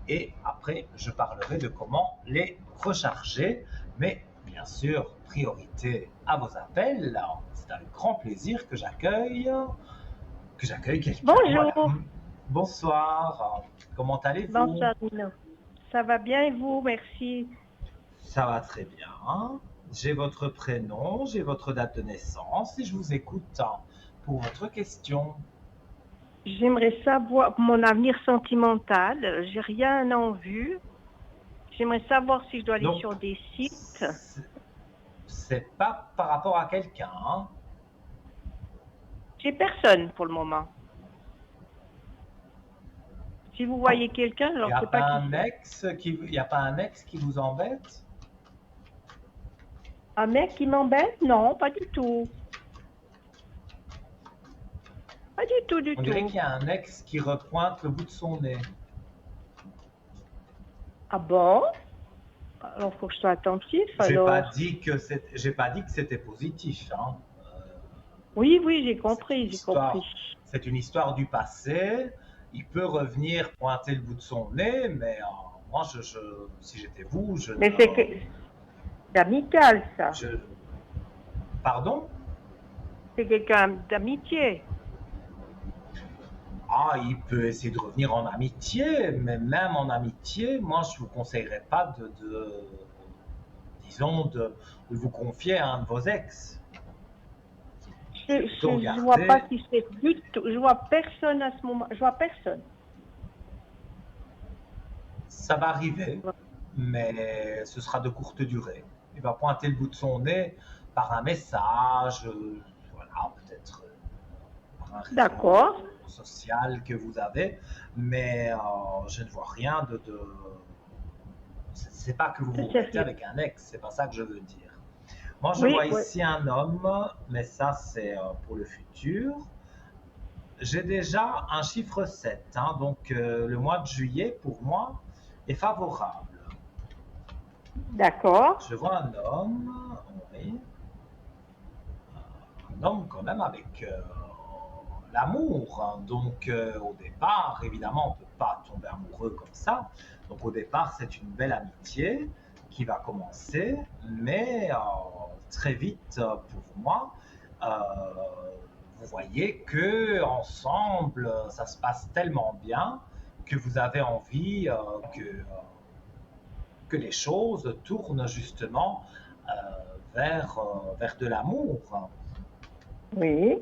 Et après, je parlerai de comment les recharger. Mais bien sûr, priorité à vos appels. C'est avec grand plaisir que j'accueille quelqu'un. Bonjour. Voilà. Bonsoir. Comment allez-vous? Bonsoir, Nino. Ça va bien et vous? Merci. Ça va très bien. J'ai votre prénom, j'ai votre date de naissance et je vous écoute pour votre question. J'aimerais savoir mon avenir sentimental. J'ai rien en vue. J'aimerais savoir si je dois aller Donc, sur des sites. C'est pas par rapport à quelqu'un. Hein. J'ai personne pour le moment. Si vous voyez quelqu'un, alors Il je sais pas qui Il n'y a pas un ex qui vous embête? Un mec qui m'embête? Non, pas du tout. Pas du tout, du On dirait tout. qu'il y a un ex qui repointe le bout de son nez. Ah bon? Alors, faut que je sois attentif. J'ai Alors. pas dit que c'était positif. Hein. Oui, j'ai compris, j'ai compris. C'est une histoire du passé. Il peut revenir pointer le bout de son nez, mais moi, si j'étais vous, je. Mais c'est amical, ça. Pardon? C'est quelqu'un d'amitié. Ah, il peut essayer de revenir en amitié, mais même en amitié, moi, je vous conseillerais pas disons, de vous confier à un de vos ex. Je vois pas qui c'est du tout. Je vois personne à ce moment. Je vois personne. Ça va arriver, mais ce sera de courte durée. Il va pointer le bout de son nez par un message, voilà, peut-être par un réseau social que vous avez, mais je ne vois rien de. C'est pas que vous vous mettez avec un ex, c'est pas ça que je veux dire. Moi, je vois ici un homme, mais ça, c'est pour le futur. J'ai déjà un chiffre 7, hein, donc le mois de juillet, pour moi, est favorable. D'accord. Je vois un homme, oui. Un homme quand même avec l'amour. Hein. Donc au départ, évidemment, on ne peut pas tomber amoureux comme ça. Donc au départ, c'est une belle amitié qui va commencer, mais très vite, pour moi, vous voyez que ensemble, ça se passe tellement bien que vous avez envie que les choses tournent justement vers de l'amour. Oui.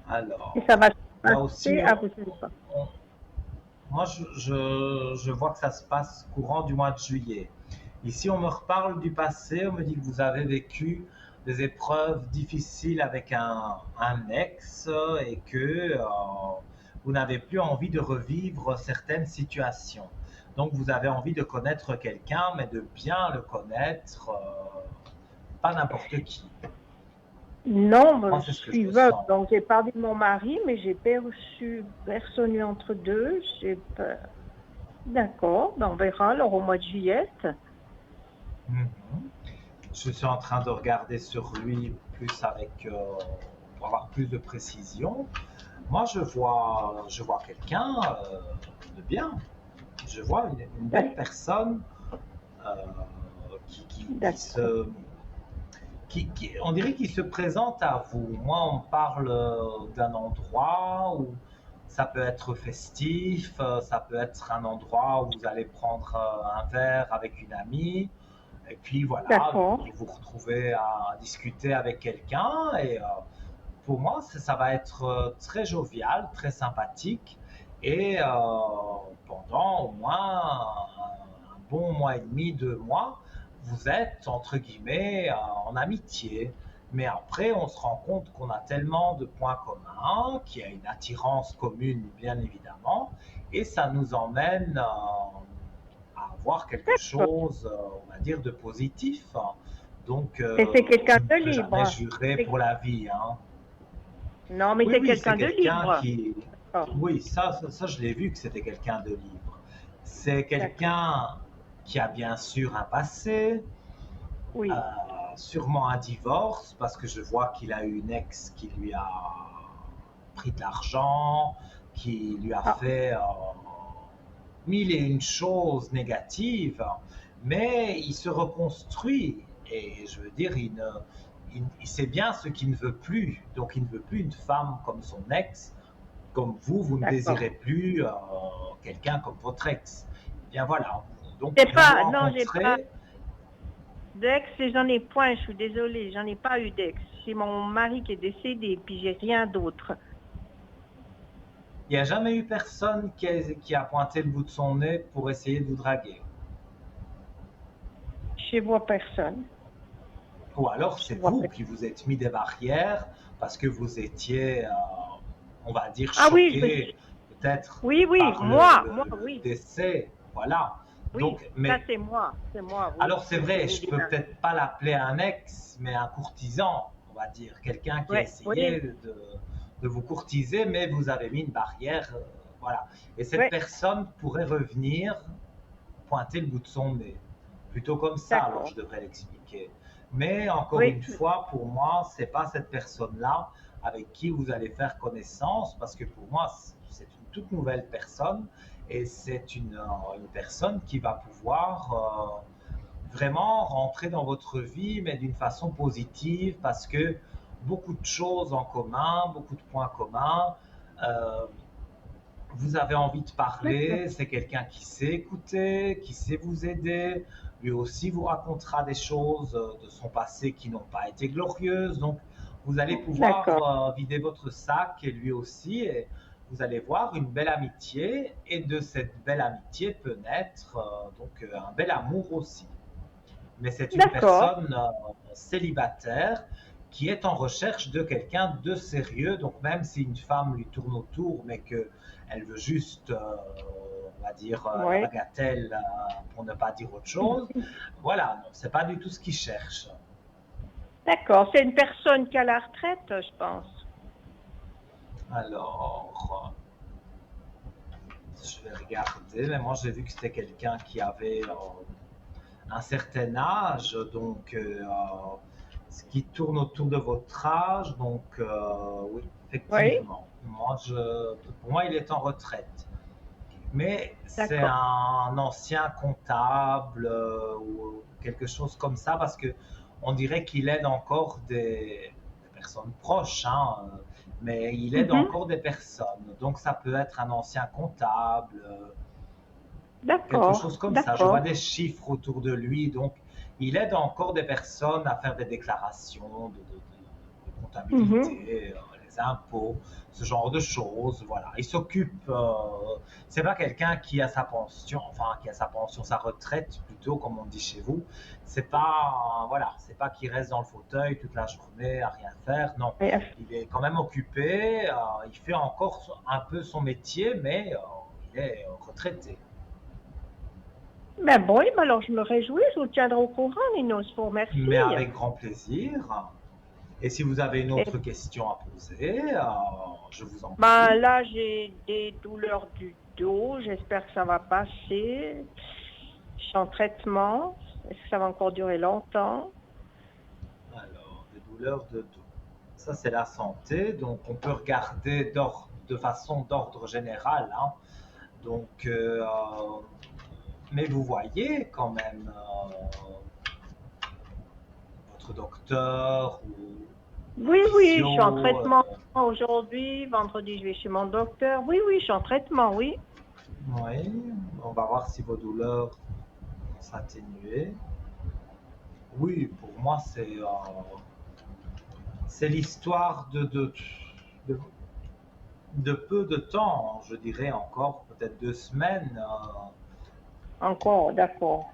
Alors, et ça va se passer aussi, à vous. moi, je vois que ça se passe courant du mois de juillet. Ici, on me reparle du passé, on me dit que vous avez vécu des épreuves difficiles avec un ex et que vous n'avez plus envie de revivre certaines situations. Donc, vous avez envie de connaître quelqu'un, mais de bien le connaître, pas n'importe qui. Non, moi, je suis veuve, donc j'ai parlé de mon mari, mais j'ai perçu personne entre deux. D'accord, on verra alors au mois de juillet. Je suis en train de regarder sur lui plus avec pour avoir plus de précision. Moi, je vois quelqu'un de bien. Je vois une belle personne on dirait qu'il se présente à vous. Moi, on parle d'un endroit où ça peut être festif, ça peut être un endroit où vous allez prendre un verre avec une amie. Et puis voilà, vous vous retrouvez à discuter avec quelqu'un et pour moi, ça va être très jovial, très sympathique et pendant au moins un bon mois et demi, 2 mois, vous êtes entre guillemets en amitié. Mais après, on se rend compte qu'on a tellement de points communs, qu'il y a une attirance commune, bien évidemment, et ça nous emmène à avoir quelque D'accord. chose, on va dire, de positif. Donc, Et c'est quelqu'un je ne de peux jamais libre. jurer C'est- pour la vie, hein. Non, mais Oui, c'est oui, c'est quelqu'un de quelqu'un libre. qui... D'accord. Oui, ça, je l'ai vu que c'était quelqu'un de libre. C'est D'accord. quelqu'un qui a bien sûr un passé, euh, Oui. sûrement un divorce, parce que je vois qu'il a eu une ex qui lui a pris de l'argent, qui lui a Ah, fait mille et une choses négatives, mais il se reconstruit. Et je veux dire, il sait bien ce qu'il ne veut plus. Donc, il ne veut plus une femme comme son ex, comme vous ne d'accord. désirez plus quelqu'un comme votre ex. Eh bien voilà. Donc, C'est vous vous pas, non, j'ai pas rencontrez. d'ex et j'en ai point, je suis désolée, j'en ai pas eu d'ex. C'est mon mari qui est décédé, puis j'ai rien d'autre. Il n'y a jamais eu personne qui a pointé le bout de son nez pour essayer de vous draguer. Je vois personne. Ou alors Je c'est vois vous personne. qui vous êtes mis des barrières parce que vous étiez, on va dire, Ah oui, je me choqué suis. peut-être Oui, oui, par moi, le oui. décès. Voilà. Oui, Donc, ça mais c'est moi, oui. alors c'est Je vrai, l'ai je dit peux là. peut-être pas l'appeler un ex, mais un courtisan, on va dire, quelqu'un qui a Oui, essayé oui, de vous courtiser, mais vous avez mis une barrière, voilà. Et cette oui, personne pourrait revenir pointer le bout de son nez. Plutôt comme ça, alors d'accord. je devrais l'expliquer. Mais encore Oui, une fois, pour moi, c'est pas cette personne-là avec qui vous allez faire connaissance, parce que pour moi, c'est une toute nouvelle personne et c'est une personne qui va pouvoir vraiment rentrer dans votre vie, mais d'une façon positive, parce que beaucoup de choses en commun, beaucoup de points communs. Euh, vous avez envie de d'accord. parler, c'est quelqu'un qui sait écouter, qui sait vous aider. Lui aussi vous racontera des choses de son passé qui n'ont pas été glorieuses. Donc, vous allez D'accord. pouvoir vider votre sac et lui aussi. Et vous allez voir une belle amitié. Et de cette belle amitié peut naître un bel amour aussi. Mais c'est une D'accord. personne célibataire qui est en recherche de quelqu'un de sérieux. Donc même si une femme lui tourne autour, mais qu'elle veut juste, on va dire, la Oui. bagatelle pour ne pas dire autre chose, voilà, non, c'est pas du tout ce qu'il cherche. D'accord. C'est une personne qui a la retraite, je pense. Alors, je vais regarder, mais moi j'ai vu que c'était quelqu'un qui avait un certain âge, donc ce qui tourne autour de votre âge, donc oui, Oui. effectivement. Pour moi, il est en retraite. Mais c'est D'accord. un ancien comptable ou quelque chose comme ça, parce que on dirait qu'il aide encore des personnes proches, hein, mais il aide Mhm. encore des personnes. Donc ça peut être un ancien comptable, quelque D'accord. chose comme ça. Je vois D'accord. des chiffres autour de lui, donc il aide encore des personnes à faire des déclarations de Mhm. comptabilité, les impôts, ce genre de choses. Voilà, il s'occupe. C'est pas quelqu'un qui a sa pension, enfin qui a sa pension, sa retraite plutôt, comme on dit chez vous. C'est pas, voilà, c'est pas qu'il reste dans le fauteuil toute la journée à rien faire. Non, Et, il est quand même occupé. Il fait encore un peu son métier, mais il est retraité. ben bon, eh ben alors je me réjouis, je vous tiendrai au courant, Nino, je vous Mais remercie. avec grand plaisir. Et si vous avez une Et autre question à poser, je vous en ben prie. là, j'ai des douleurs du dos, j'espère que ça va passer. Je suis en traitement, est-ce que ça va encore durer longtemps? Alors, des douleurs de dos. Ça, c'est la santé. Donc, on peut regarder de façon d'ordre général, hein. Donc, mais vous voyez quand même votre docteur ou Oui, oui, je suis en physio. traitement aujourd'hui, vendredi je vais chez mon docteur. Oui, oui, je suis en traitement, oui. Oui, on va voir si vos douleurs vont s'atténuer. Oui, pour moi, c'est l'histoire de, de peu de temps, je dirais encore peut-être 2 semaines. Encore, d'accord.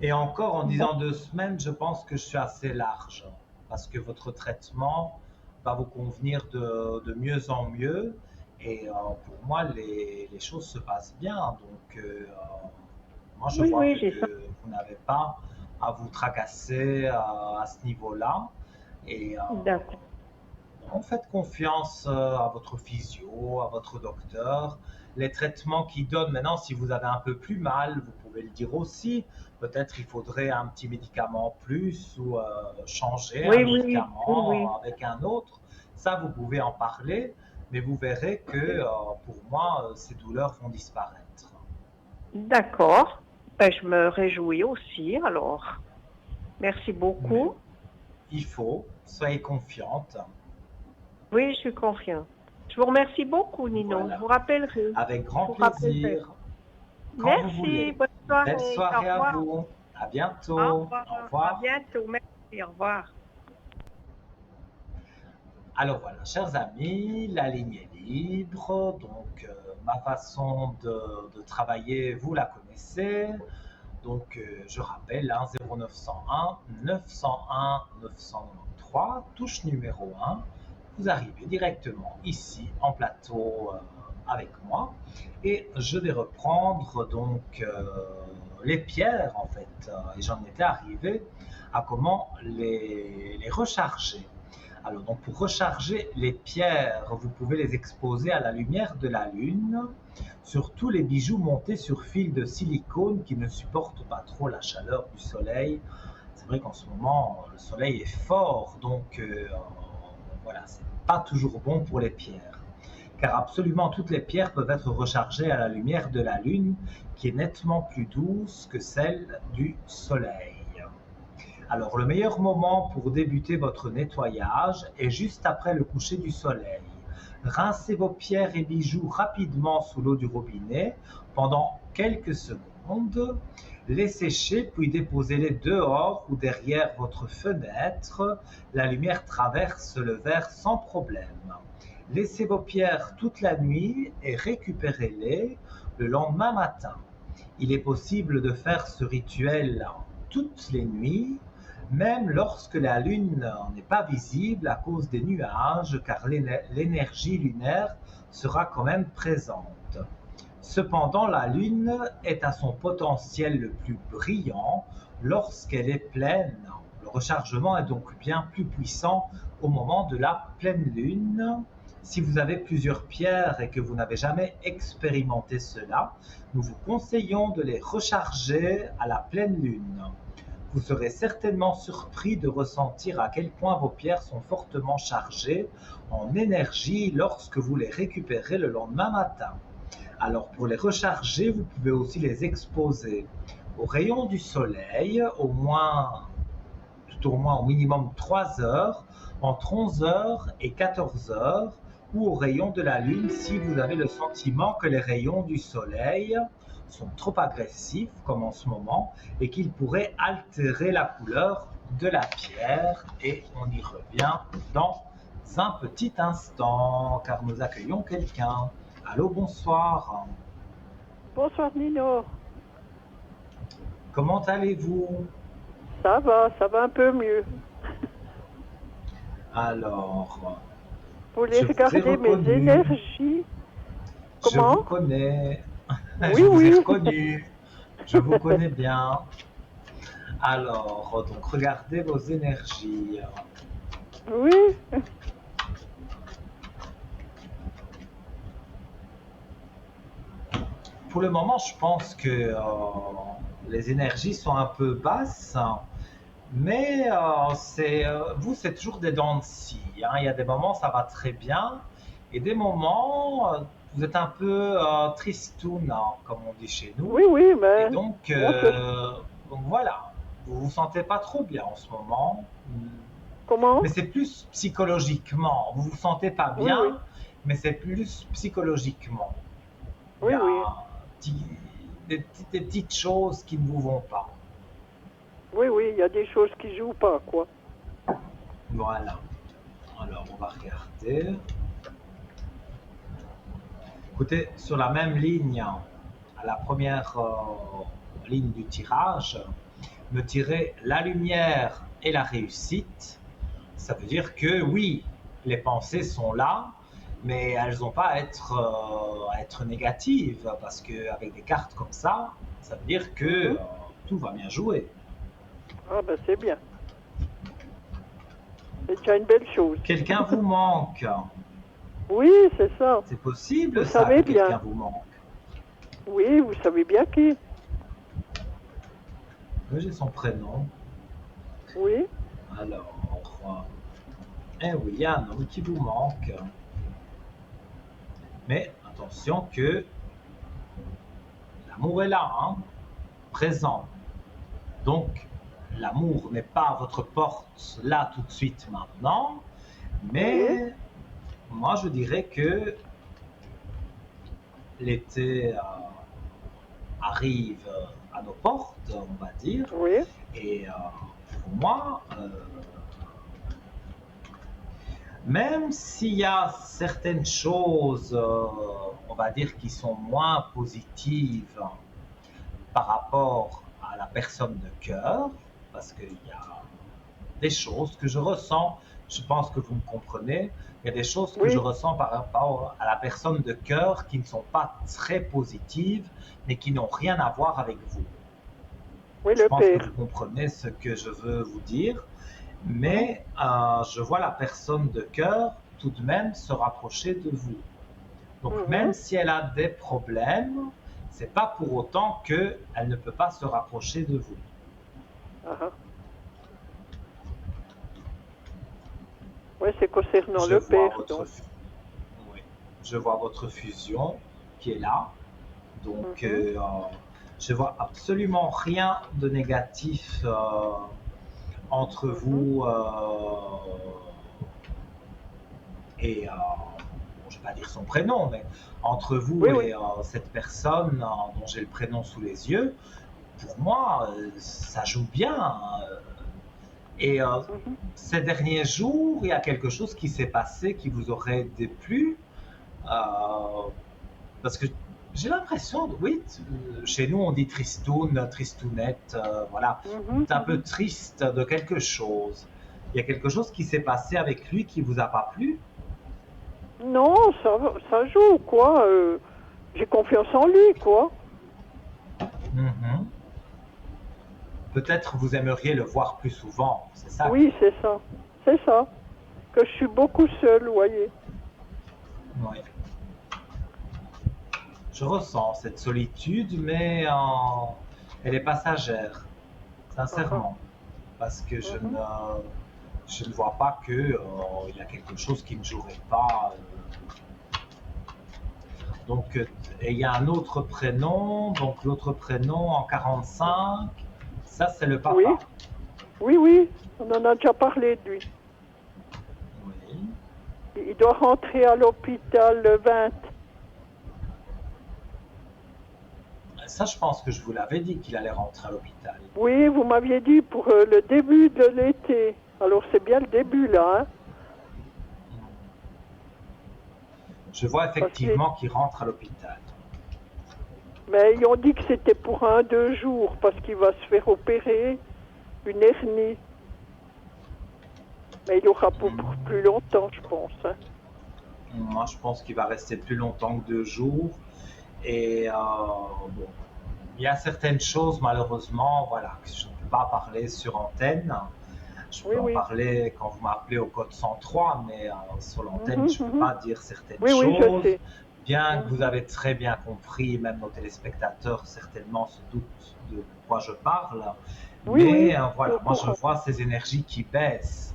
Et encore en Bon, disant 2 semaines, je pense que je suis assez large parce que votre traitement va vous convenir de mieux en mieux. Et pour moi, les choses se passent bien. Donc, moi, je Oui, vois oui, que j'ai ça. vous n'avez pas à vous tracasser à ce niveau-là. Et D'accord. non, faites confiance à votre physio, à votre docteur. Les traitements qu'ils donnent maintenant, si vous avez un peu plus mal, vous pouvez le dire aussi. Peut-être il faudrait un petit médicament en plus ou changer un Oui, oui, oui, oui. médicament avec un autre. Ça, vous pouvez en parler, mais vous verrez que pour moi, ces douleurs vont disparaître. D'accord. Ben, je me réjouis aussi, alors. Merci Mais beaucoup. il faut, soyez confiante. Oui, je suis confiante. Je vous remercie beaucoup, Nino. Je Voilà. vous rappellerai. Avec Je grand vous rappellerai. plaisir, quand vous Merci. voulez. Bonne Belle soirée. Au soirée à revoir. vous. À Au bientôt. revoir. Au À revoir. bientôt. Merci. Au revoir. Alors voilà, chers amis, la ligne est libre. Donc, ma façon de travailler, vous la connaissez. Donc, je rappelle, 0901 901 993, touche numéro 1. Vous arrivez directement ici en plateau avec moi. Et je vais reprendre donc les pierres en fait. Et j'en étais arrivé à comment les recharger. Alors, donc pour recharger les pierres, vous pouvez les exposer à la lumière de la lune, surtout les bijoux montés sur fil de silicone qui ne supportent pas trop la chaleur du soleil. C'est vrai qu'en ce moment, le soleil est fort, donc voilà, c'est pas toujours bon pour les pierres. Car absolument toutes les pierres peuvent être rechargées à la lumière de la lune, qui est nettement plus douce que celle du soleil. Alors, le meilleur moment pour débuter votre nettoyage est juste après le coucher du soleil. Rincez vos pierres et bijoux rapidement sous l'eau du robinet pendant quelques secondes. Les sécher, puis déposez-les dehors ou derrière votre fenêtre. La lumière traverse le verre sans problème. Laissez vos pierres toute la nuit et récupérez-les le lendemain matin. Il est possible de faire ce rituel toutes les nuits, même lorsque la lune n'est pas visible à cause des nuages, car l'énergie lunaire sera quand même présente. Cependant, la lune est à son potentiel le plus brillant lorsqu'elle est pleine. Le rechargement est donc bien plus puissant au moment de la pleine lune. Si vous avez plusieurs pierres et que vous n'avez jamais expérimenté cela, nous vous conseillons de les recharger à la pleine lune. Vous serez certainement surpris de ressentir à quel point vos pierres sont fortement chargées en énergie lorsque vous les récupérez le lendemain matin. Alors pour les recharger, vous pouvez aussi les exposer aux rayons du soleil, tout au moins au minimum 3 heures, entre 11 heures et 14 heures, ou aux rayons de la lune si vous avez le sentiment que les rayons du soleil sont trop agressifs, comme en ce moment, et qu'ils pourraient altérer la couleur de la pierre. Et on y revient dans un petit instant, car nous accueillons quelqu'un. Allô, bonsoir. Bonsoir Nino. Comment allez-vous? Ça va un peu mieux. Alors, Vous voulez je vous ai regarder mes reconnu. énergies? Je Comment? vous connais. Oui, Je vous ai oui. reconnu. Je vous connais bien. Alors, donc regardez vos énergies. Oui. Pour le moment, je pense que les énergies sont un peu basses, mais vous, c'est toujours des dents de scie, hein. Il y a des moments, ça va très bien, et des moments, vous êtes un peu tristoun, hein, comme on dit chez nous. Oui, Et mais donc, voilà, vous vous sentez pas trop bien en ce moment. comment? Mais c'est plus psychologiquement. Vous vous sentez pas Oui, bien, oui. mais c'est plus psychologiquement. Il y Oui, a oui. des petites choses qui ne vous vont pas. Oui, oui, il y a des choses qui jouent pas, quoi. Voilà. Alors, on va regarder. Écoutez, sur la même ligne, à la première ligne du tirage, me tirer la lumière et la réussite. Ça veut dire que oui, les pensées sont là, mais elles n'ont pas à être négatives, parce qu'avec des cartes comme ça veut dire que tout va bien jouer. Ah ben c'est bien. C'est déjà une belle chose. Quelqu'un vous manque. Oui, c'est ça. C'est possible, Vous ça, savez que bien. quelqu'un vous manque. Oui, vous savez bien qui. Oui, j'ai son prénom. Oui. Alors, eh oui, il y a un homme qui vous manque. Mais attention que l'amour est là, hein, présent. Donc, l'amour n'est pas à votre porte là tout de suite maintenant, mais moi je dirais que l'été arrive à nos portes, on va dire, Oui. et pour moi, même s'il y a certaines choses, on va dire, qui sont moins positives par rapport à la personne de cœur, parce qu'il y a des choses que je ressens, je pense que vous me comprenez, il y a des choses que je ressens par rapport à la personne de cœur qui ne sont pas très positives, mais qui n'ont rien à voir avec vous. Oui, Je le pense père. que vous comprenez ce que je veux vous dire, mais je vois la personne de cœur tout de même se rapprocher de vous. Donc même si elle a des problèmes, c'est pas pour autant qu'elle ne peut pas se rapprocher de vous. Oui, c'est concernant Je le vois père. votre, oui, je vois votre fusion qui est là. Donc je vois absolument rien de négatif entre vous et je ne vais pas dire son prénom, mais entre vous et cette personne dont j'ai le prénom sous les yeux, pour moi, ça joue bien. Et ces derniers jours, il y a quelque chose qui s'est passé qui vous aurait déplu, parce que j'ai l'impression, oui, chez nous on dit tristoun, tristounette, voilà, un peu triste de quelque chose. Il y a quelque chose qui s'est passé avec lui qui vous a pas plu? Non, ça joue, quoi. J'ai confiance en lui, quoi. Peut-être vous aimeriez le voir plus souvent, c'est ça? Oui, c'est ça. C'est ça. Que je suis beaucoup seule, vous voyez. Oui. Je ressens cette solitude, mais elle est passagère, sincèrement. Parce que je ne vois pas qu'il y a quelque chose qui ne jouerait pas. Donc, et il y a un autre prénom, donc l'autre prénom en 45, ça c'est le papa. Oui, oui, oui, on en a déjà parlé de lui. Oui. Il doit rentrer à l'hôpital le 20. Ça, je pense que je vous l'avais dit qu'il allait rentrer à l'hôpital. Oui, vous m'aviez dit pour le début de l'été. Alors c'est bien le début là, hein? Je vois effectivement qu'il rentre à l'hôpital. Mais ils ont dit que c'était pour 1-2 jours parce qu'il va se faire opérer une hernie. Mais il aura pour plus longtemps, je pense. Hein. Moi, je pense qu'il va rester plus longtemps que 2 jours. Et bon, il y a certaines choses, malheureusement, voilà, que je ne peux pas parler sur antenne. Je peux en parler quand vous m'appelez au code 103, mais sur l'antenne, je ne peux pas dire certaines choses. Oui, je sais. Bien que vous avez très bien compris, même nos téléspectateurs certainement se doutent de quoi je parle. Mais voilà, moi je vois ces énergies qui baissent.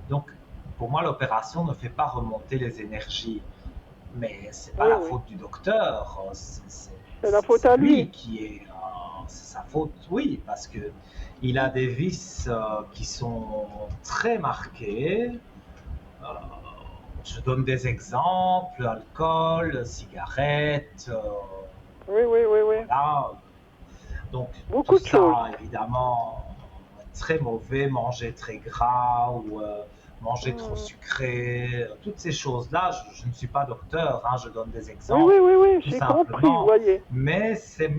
Donc, pour moi, l'opération ne fait pas remonter les énergies. Mais c'est pas la faute du docteur, c'est la faute à lui qui est, c'est sa faute, oui, parce que il a des vices qui sont très marqués. Je donne des exemples, alcool, cigarettes. Oui. Voilà. Donc beaucoup tout de ça, choses. évidemment, très mauvais, manger très gras ou manger trop sucré, toutes ces choses-là, je ne suis pas docteur, hein, je donne des exemples. Oui, j'ai compris, vous voyez. Mais c'est,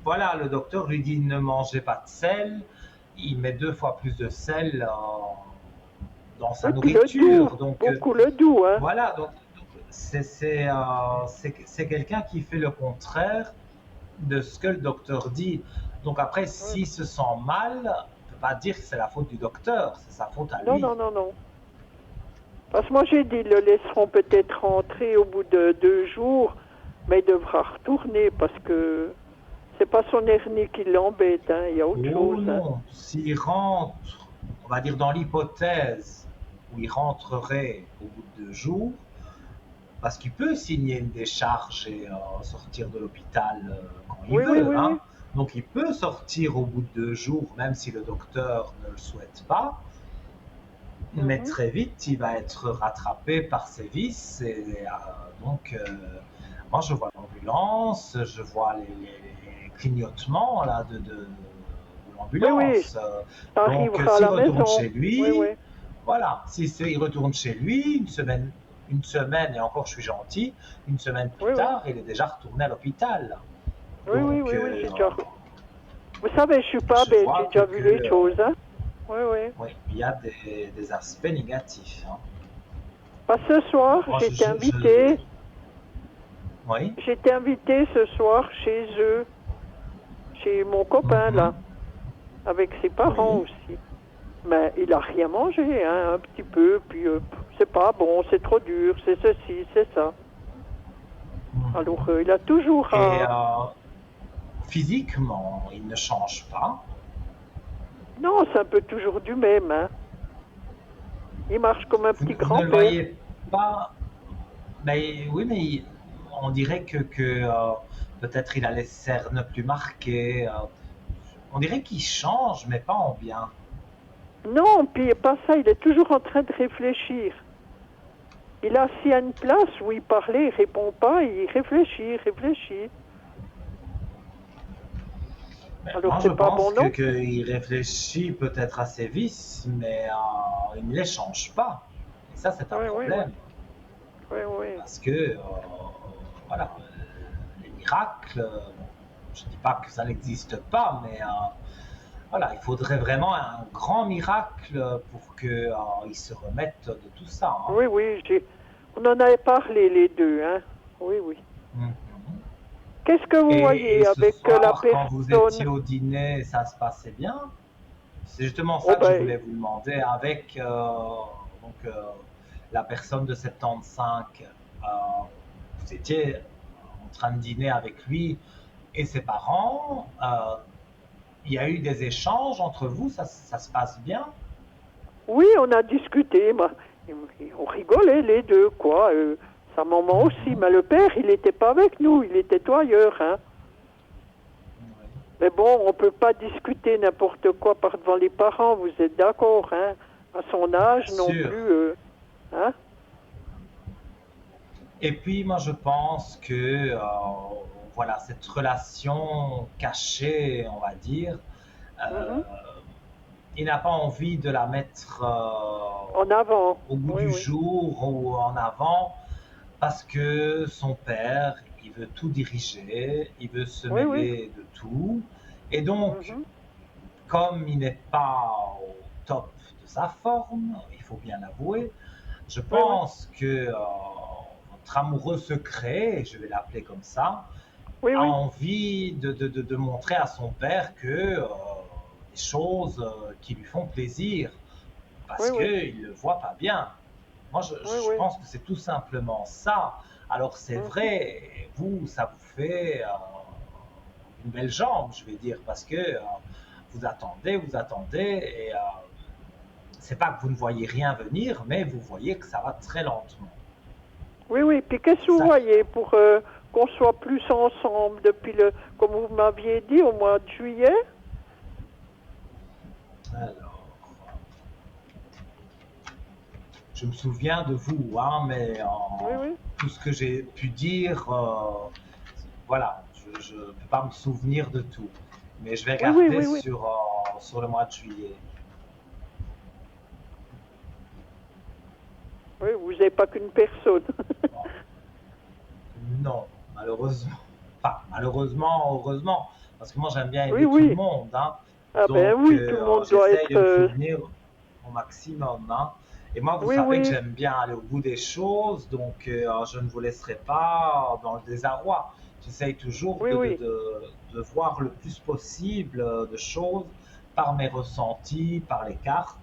voilà, le docteur lui dit ne mangez pas de sel, il met 2 fois plus de sel dans sa nourriture. Donc, beaucoup le doux, hein. Voilà, donc c'est quelqu'un qui fait le contraire de ce que le docteur dit. Donc après, s'il se sent mal, on ne peut pas dire que c'est la faute du docteur, c'est sa faute à Non, lui. non, non, non. Parce que moi j'ai dit, le laisseront peut-être rentrer au bout de 2 jours, mais il devra retourner parce que c'est pas son hernie qui l'embête, hein, il y a autre Oh chose. Hein. non, s'il rentre, on va dire dans l'hypothèse où il rentrerait au bout de 2 jours, parce qu'il peut signer une décharge et sortir de l'hôpital quand il Oui, veut. oui, Hein. oui. Donc il peut sortir au bout de 2 jours, même si le docteur ne le souhaite pas. Mais très vite, il va être rattrapé par ses vices. Et donc, moi, je vois l'ambulance, je vois les clignotements là, de l'ambulance. Ça Donc, arrivera à s'il la retourne maison. chez lui, Oui, oui. voilà, il retourne chez lui une semaine, et encore je suis gentil, une semaine plus Oui, oui. tard, il est déjà retourné à l'hôpital. Oui, oui, Donc, oui, oui, j'ai déjà... Vous savez, je suis pas je bête, vois j'ai déjà que- vu les choses, hein. Oui, oui. oui, il y a des aspects négatifs. Hein. Parce que ce soir, Moi, j'étais invitée. Oui. J'étais invitée ce soir chez eux, chez mon copain, là, avec ses parents Oui. aussi. Mais il a rien mangé, hein, un petit peu, puis c'est pas bon, c'est trop dur, c'est ceci, c'est ça. Alors, il a toujours Et physiquement, il ne change pas. Non, c'est un peu toujours du même, hein. Il marche comme un petit Vous ne le grand-père. voyez pas. Mais oui, mais on dirait que peut-être il a les cernes plus marquées. On dirait qu'il change, mais pas en bien. Non, puis pas ça, il est toujours en train de réfléchir. Il est assis à une place où il parlait, il répond pas, il réfléchit, réfléchit. Alors Moi, je c'est pas pense bon, non? qu'il réfléchit peut-être à ses vices, mais il ne les change pas. Et ça, c'est un Oui, oui, problème. oui. Oui, oui. Parce que, voilà, les miracles, je ne dis pas que ça n'existe pas, mais voilà, il faudrait vraiment un grand miracle pour qu'ils se remettent de tout ça. Hein. Oui, oui, on en avait parlé les deux, hein. Oui, oui. Mhm. Qu'est-ce que vous voyez Et ce avec soir, la quand vous étiez personne? au dîner, ça se passait bien? C'est justement Oh ça que je ben, voulais vous demander avec donc, la personne de 75. Vous étiez en train de dîner avec lui et ses parents. Il y a eu des échanges entre vous, ça se passe bien? oui, on a discuté, on rigolait les deux, quoi. Sa maman aussi, mais le père, il n'était pas avec nous, il était ailleurs, hein. Oui. Mais bon, on peut pas discuter n'importe quoi par devant les parents, vous êtes d'accord, hein? À son âge Bien non sûr. plus, hein? Et puis moi je pense que voilà, cette relation cachée, on va dire, il n'a pas envie de la mettre En avant. au goût Oui, du oui. jour ou en avant parce que son père, il veut tout diriger, il veut se Oui, oui. mêler de tout. Et donc, comme il n'est pas au top de sa forme, il faut bien l'avouer, je pense que votre amoureux secret, je vais l'appeler comme ça, Oui, a oui. envie de montrer à son père que des choses qui lui font plaisir, parce Oui, oui. qu'il ne le voit pas bien. Moi, je Oui. pense que c'est tout simplement ça. Alors, c'est vrai, vous, ça vous fait une belle jambe, je vais dire, parce que vous attendez, et c'est pas que vous ne voyez rien venir, mais vous voyez que ça va très lentement. Oui, oui. Puis qu'est-ce que vous Ça- voyez pour qu'on soit plus ensemble depuis comme vous m'aviez dit, au mois de juillet? Alors, je me souviens de vous, hein, mais Oui, oui. tout ce que j'ai pu dire, voilà, je ne peux pas me souvenir de tout. Mais je vais regarder oui. sur le mois de juillet. Oui, vous n'avez pas qu'une personne. Non, malheureusement. Enfin, malheureusement, heureusement, parce que moi j'aime bien aider Oui, tout oui. le monde. Hein. Ah Donc, ben oui, tout le monde doit j'essaye être... de me souvenir au maximum. Hein. Et moi, vous Oui, savez que oui. j'aime bien aller au bout des choses, donc je ne vous laisserai pas dans le désarroi. J'essaye toujours Oui, oui. de voir le plus possible de choses par mes ressentis, par les cartes.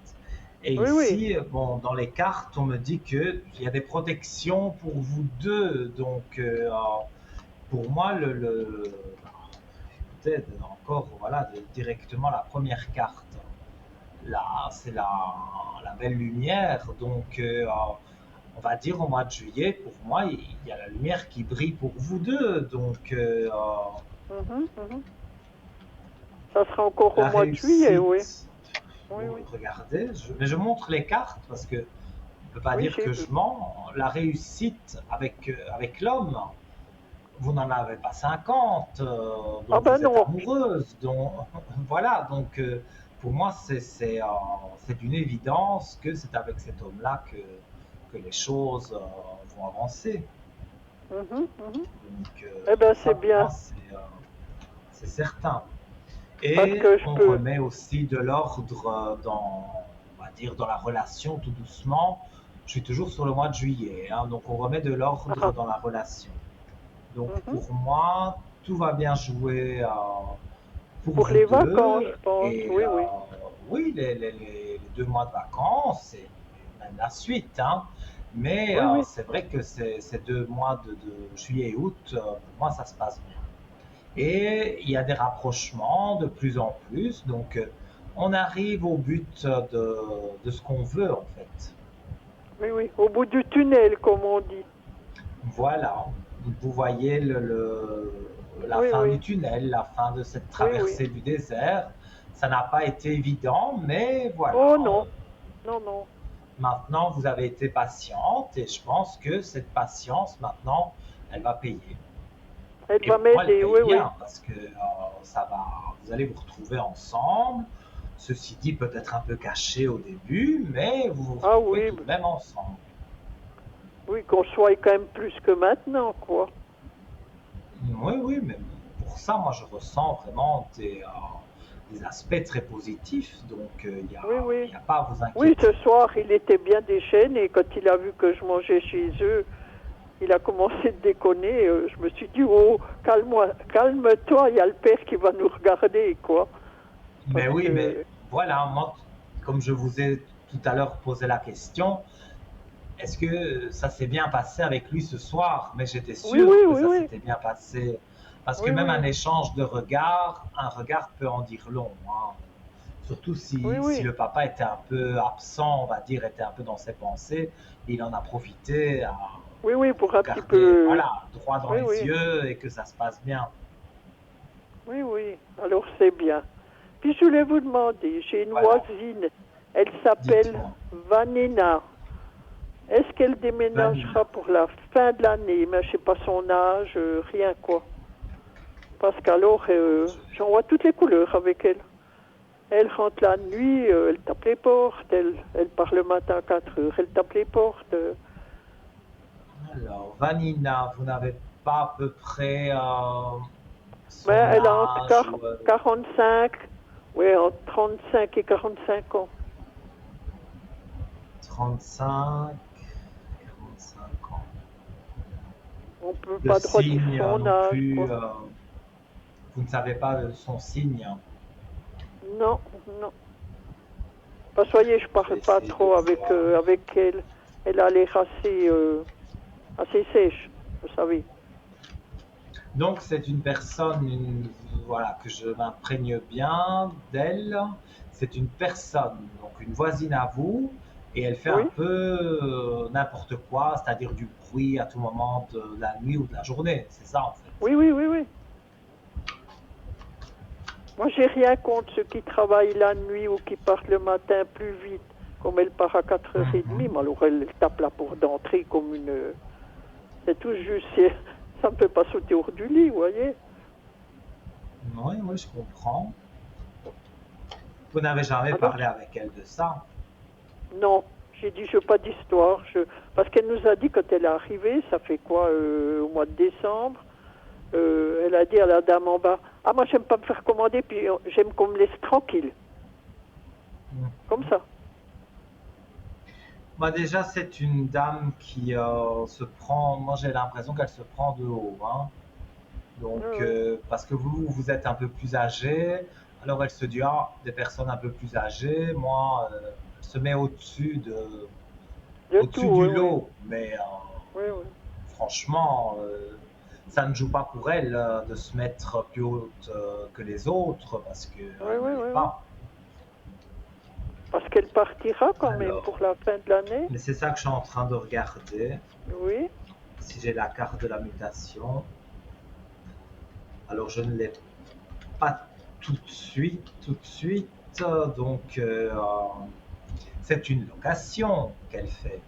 Et Oui, oui. ici, bon, dans les cartes, on me dit qu'il y a des protections pour vous deux. Donc, pour moi, peut-être encore, voilà, directement la première carte. Là, c'est la belle lumière. Donc, on va dire au mois de juillet, pour moi, il y a la lumière qui brille pour vous deux. Donc, Mhm, mhm. Ça sera encore au la mois de juillet, oui. réussite. Oui, Vous oui. regardez, mais je montre les cartes parce que on peut pas Oui, dire j'ai que vu. je mens. La réussite avec l'homme, vous n'en avez pas 50, Ah donc ben vous êtes non. amoureuse. Donc, voilà, donc pour moi, c'est d'une évidence que c'est avec cet homme-là que les choses vont avancer. Mhm, mhm. Donc, Eh ben ça, c'est pour moi, bien. c'est certain. Parce Et que je on peux. remet aussi de l'ordre on va dire, dans la relation tout doucement. Je suis toujours sur le mois de juillet, hein, donc on remet de l'ordre Ah, dans la relation. Donc mhm. pour moi, tout va bien jouer pour Pour vous les vacances, deux. je pense. Et Oui, oui. oui, les 2 mois de vacances et même la suite, hein. Mais Oui, oui. c'est vrai que ces 2 mois de juillet et août, pour moi, ça se passe bien. Et il y a des rapprochements de plus en plus. Donc, on arrive au but de ce qu'on veut, en fait. Oui, oui. Au bout du tunnel, comme on dit. Voilà. Vous voyez la Oui, fin du oui. tunnel, la fin de cette Oui, oui. traversée du désert. Ça n'a pas été évident, mais Oh voilà. non. Non, non. Maintenant, vous avez été patiente et je pense que cette patience, maintenant, elle va payer. Elle Et va pour moi, elle m'aider. paye Oui, oui. bien parce que vous allez vous retrouver ensemble. Ceci dit, peut-être un peu caché au début, mais vous vous Ah retrouvez oui. tout de même ensemble. Oui, qu'on soit quand même plus que maintenant, quoi. Oui, oui, mais pour ça, moi, je ressens vraiment des aspects très positifs. Donc, Oui, oui. y a pas à vous Oui, ce inquiéter. soir, il était bien déchaîné. Quand il a vu que je mangeais chez eux, il a commencé de déconner. Je me suis dit, oh, calme-toi, il y a le père qui va nous regarder, quoi. Mais Parce oui, mais que, voilà, moi, comme je vous ai tout à l'heure posé la question, est-ce que ça s'est bien passé avec lui ce soir? Mais j'étais oui, oui, sûr que oui, ça oui, s'était bien passé. Parce que oui, même un oui, échange de regards, un regard peut en dire long, hein. Surtout oui, si oui, le papa était un peu absent, on va dire, était un peu dans ses pensées, il en a profité à oui, oui, pour vous un petit regarder, peu, voilà, droit dans oui, les oui, yeux et que ça se passe bien. oui, oui, alors c'est bien. Puis je voulais vous demander, j'ai une Voilà, voisine, elle s'appelle dites-moi. Vanina. Est-ce qu'elle Vanina. déménagera pour la fin de l'année? Mais je sais pas son âge, rien quoi. Parce qu'alors, j'en vois toutes les couleurs avec elle. Elle rentre la nuit, elle tape les portes, elle part le matin à 4 heures, elle tape les portes. Alors, Vanina, vous n'avez pas à peu près Mais son elle a entre âge ou 45, ouais, entre 35 et 45 ans. 35, 45 ans. On peut Le pas trop dire signe son non âge, plus, quoi. vous ne savez pas son signe. Non, non. Pas soyez, je Je vais parle pas essayer de trop avec, voir. avec elle. Elle a l'air assez, assez sèche, vous savez. Donc c'est une personne, voilà, que je m'imprègne bien d'elle. C'est une personne, donc une voisine à vous, et elle fait un Oui, peu n'importe quoi, c'est-à-dire du bruit à tout moment de la nuit ou de la journée. C'est ça en fait. oui, oui, oui, oui. Moi, j'ai rien contre ceux qui travaillent la nuit ou qui partent le matin plus vite. Comme elle part à 4h30, Mhm. mais alors elle tape la porte d'entrée comme une... C'est tout juste, ça me fait pas sauter hors du lit, vous voyez. Oui, oui, je comprends. Vous n'avez jamais Alors, parlé avec elle de ça? non, j'ai dit, je veux pas d'histoire. Parce qu'elle nous a dit, quand elle est arrivée, ça fait quoi, au mois de décembre, elle a dit à la dame en bas, ah, moi, j'aime pas me faire commander, puis j'aime qu'on me laisse tranquille. Mhm. Comme ça. Bah déjà, c'est une dame qui se prend, moi j'ai l'impression qu'elle se prend de haut, hein. Donc, Oui, oui. parce que vous êtes un peu plus âgé, alors elle se dit, ah, des personnes un peu plus âgées, moi, elle se met De tout, au-dessus oui, du oui. lot. Mais Oui, oui. franchement, ça ne joue pas pour elle de se mettre plus haute que les autres, parce qu'elle Oui, oui, ne oui, l'est oui. pas. Parce qu'elle partira quand même Alors, pour la fin de l'année. mais c'est ça que je suis en train de regarder, Oui. si j'ai la carte de la mutation. Alors, je ne l'ai pas tout de suite, donc c'est une location qu'elle fait.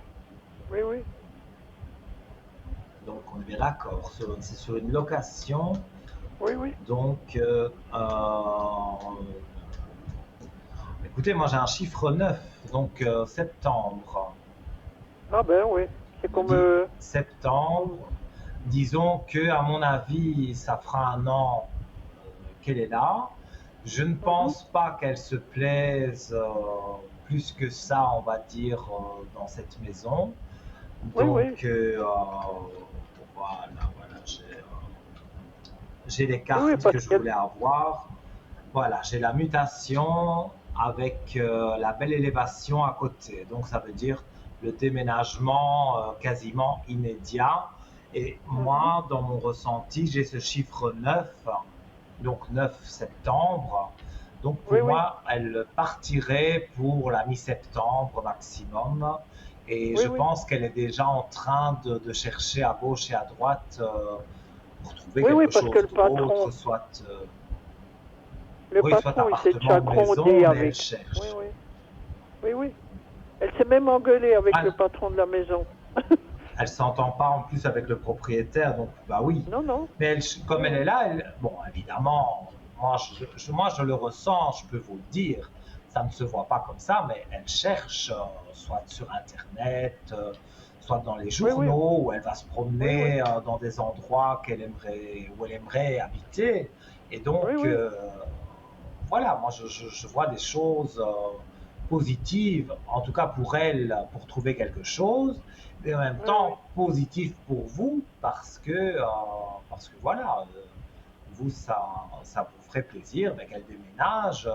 Oui, oui. Donc, on est bien d'accord, c'est sur une location. Oui, oui. Donc, écoutez, moi j'ai un chiffre 9, donc septembre. Ah ben oui. C'est On me comme... dit septembre. comme- Disons que, à mon avis, ça fera un an qu'elle est là. Je ne Mhm. pense pas qu'elle se plaise plus que ça, on va dire, dans cette maison. Oui, oui. Donc, voilà, j'ai les Oui, oui, cartes parce que je qu'elle... voulais avoir. Voilà, j'ai la mutation avec la belle élévation à côté. Donc, ça veut dire le déménagement quasiment immédiat. Et Mhm. moi, dans mon ressenti, j'ai ce chiffre 9, donc 9 septembre. Donc, Oui, pour oui. moi, elle partirait pour la mi-septembre maximum. Et Oui, je oui. pense qu'elle est déjà en train de chercher à gauche et à droite pour trouver Oui, oui, quelque parce que chose d'autre, soit le oui, soit patron, il s'est appartement déjà ou maison, grondé mais elle avec. Oui, cherche. oui. Oui, oui. Elle s'est même engueulée avec le Ah, patron de la maison. elle s'entend pas en plus avec le propriétaire, donc bah oui. Non, non. Mais elle, Oui, comme elle oui. est là, bon, évidemment, moi je le ressens, je peux vous le dire. Ça ne se voit pas comme ça, mais elle cherche, soit sur Internet, soit dans les Oui, oui. journaux, où elle va se Oui, oui. promener dans des endroits où elle aimerait habiter. Et Oui, donc, oui. voilà, moi je vois des choses positives, en tout cas pour elle, pour trouver quelque chose, mais en même Oui, oui. temps positif pour vous parce que voilà, vous ça vous ferait plaisir qu'elle déménage,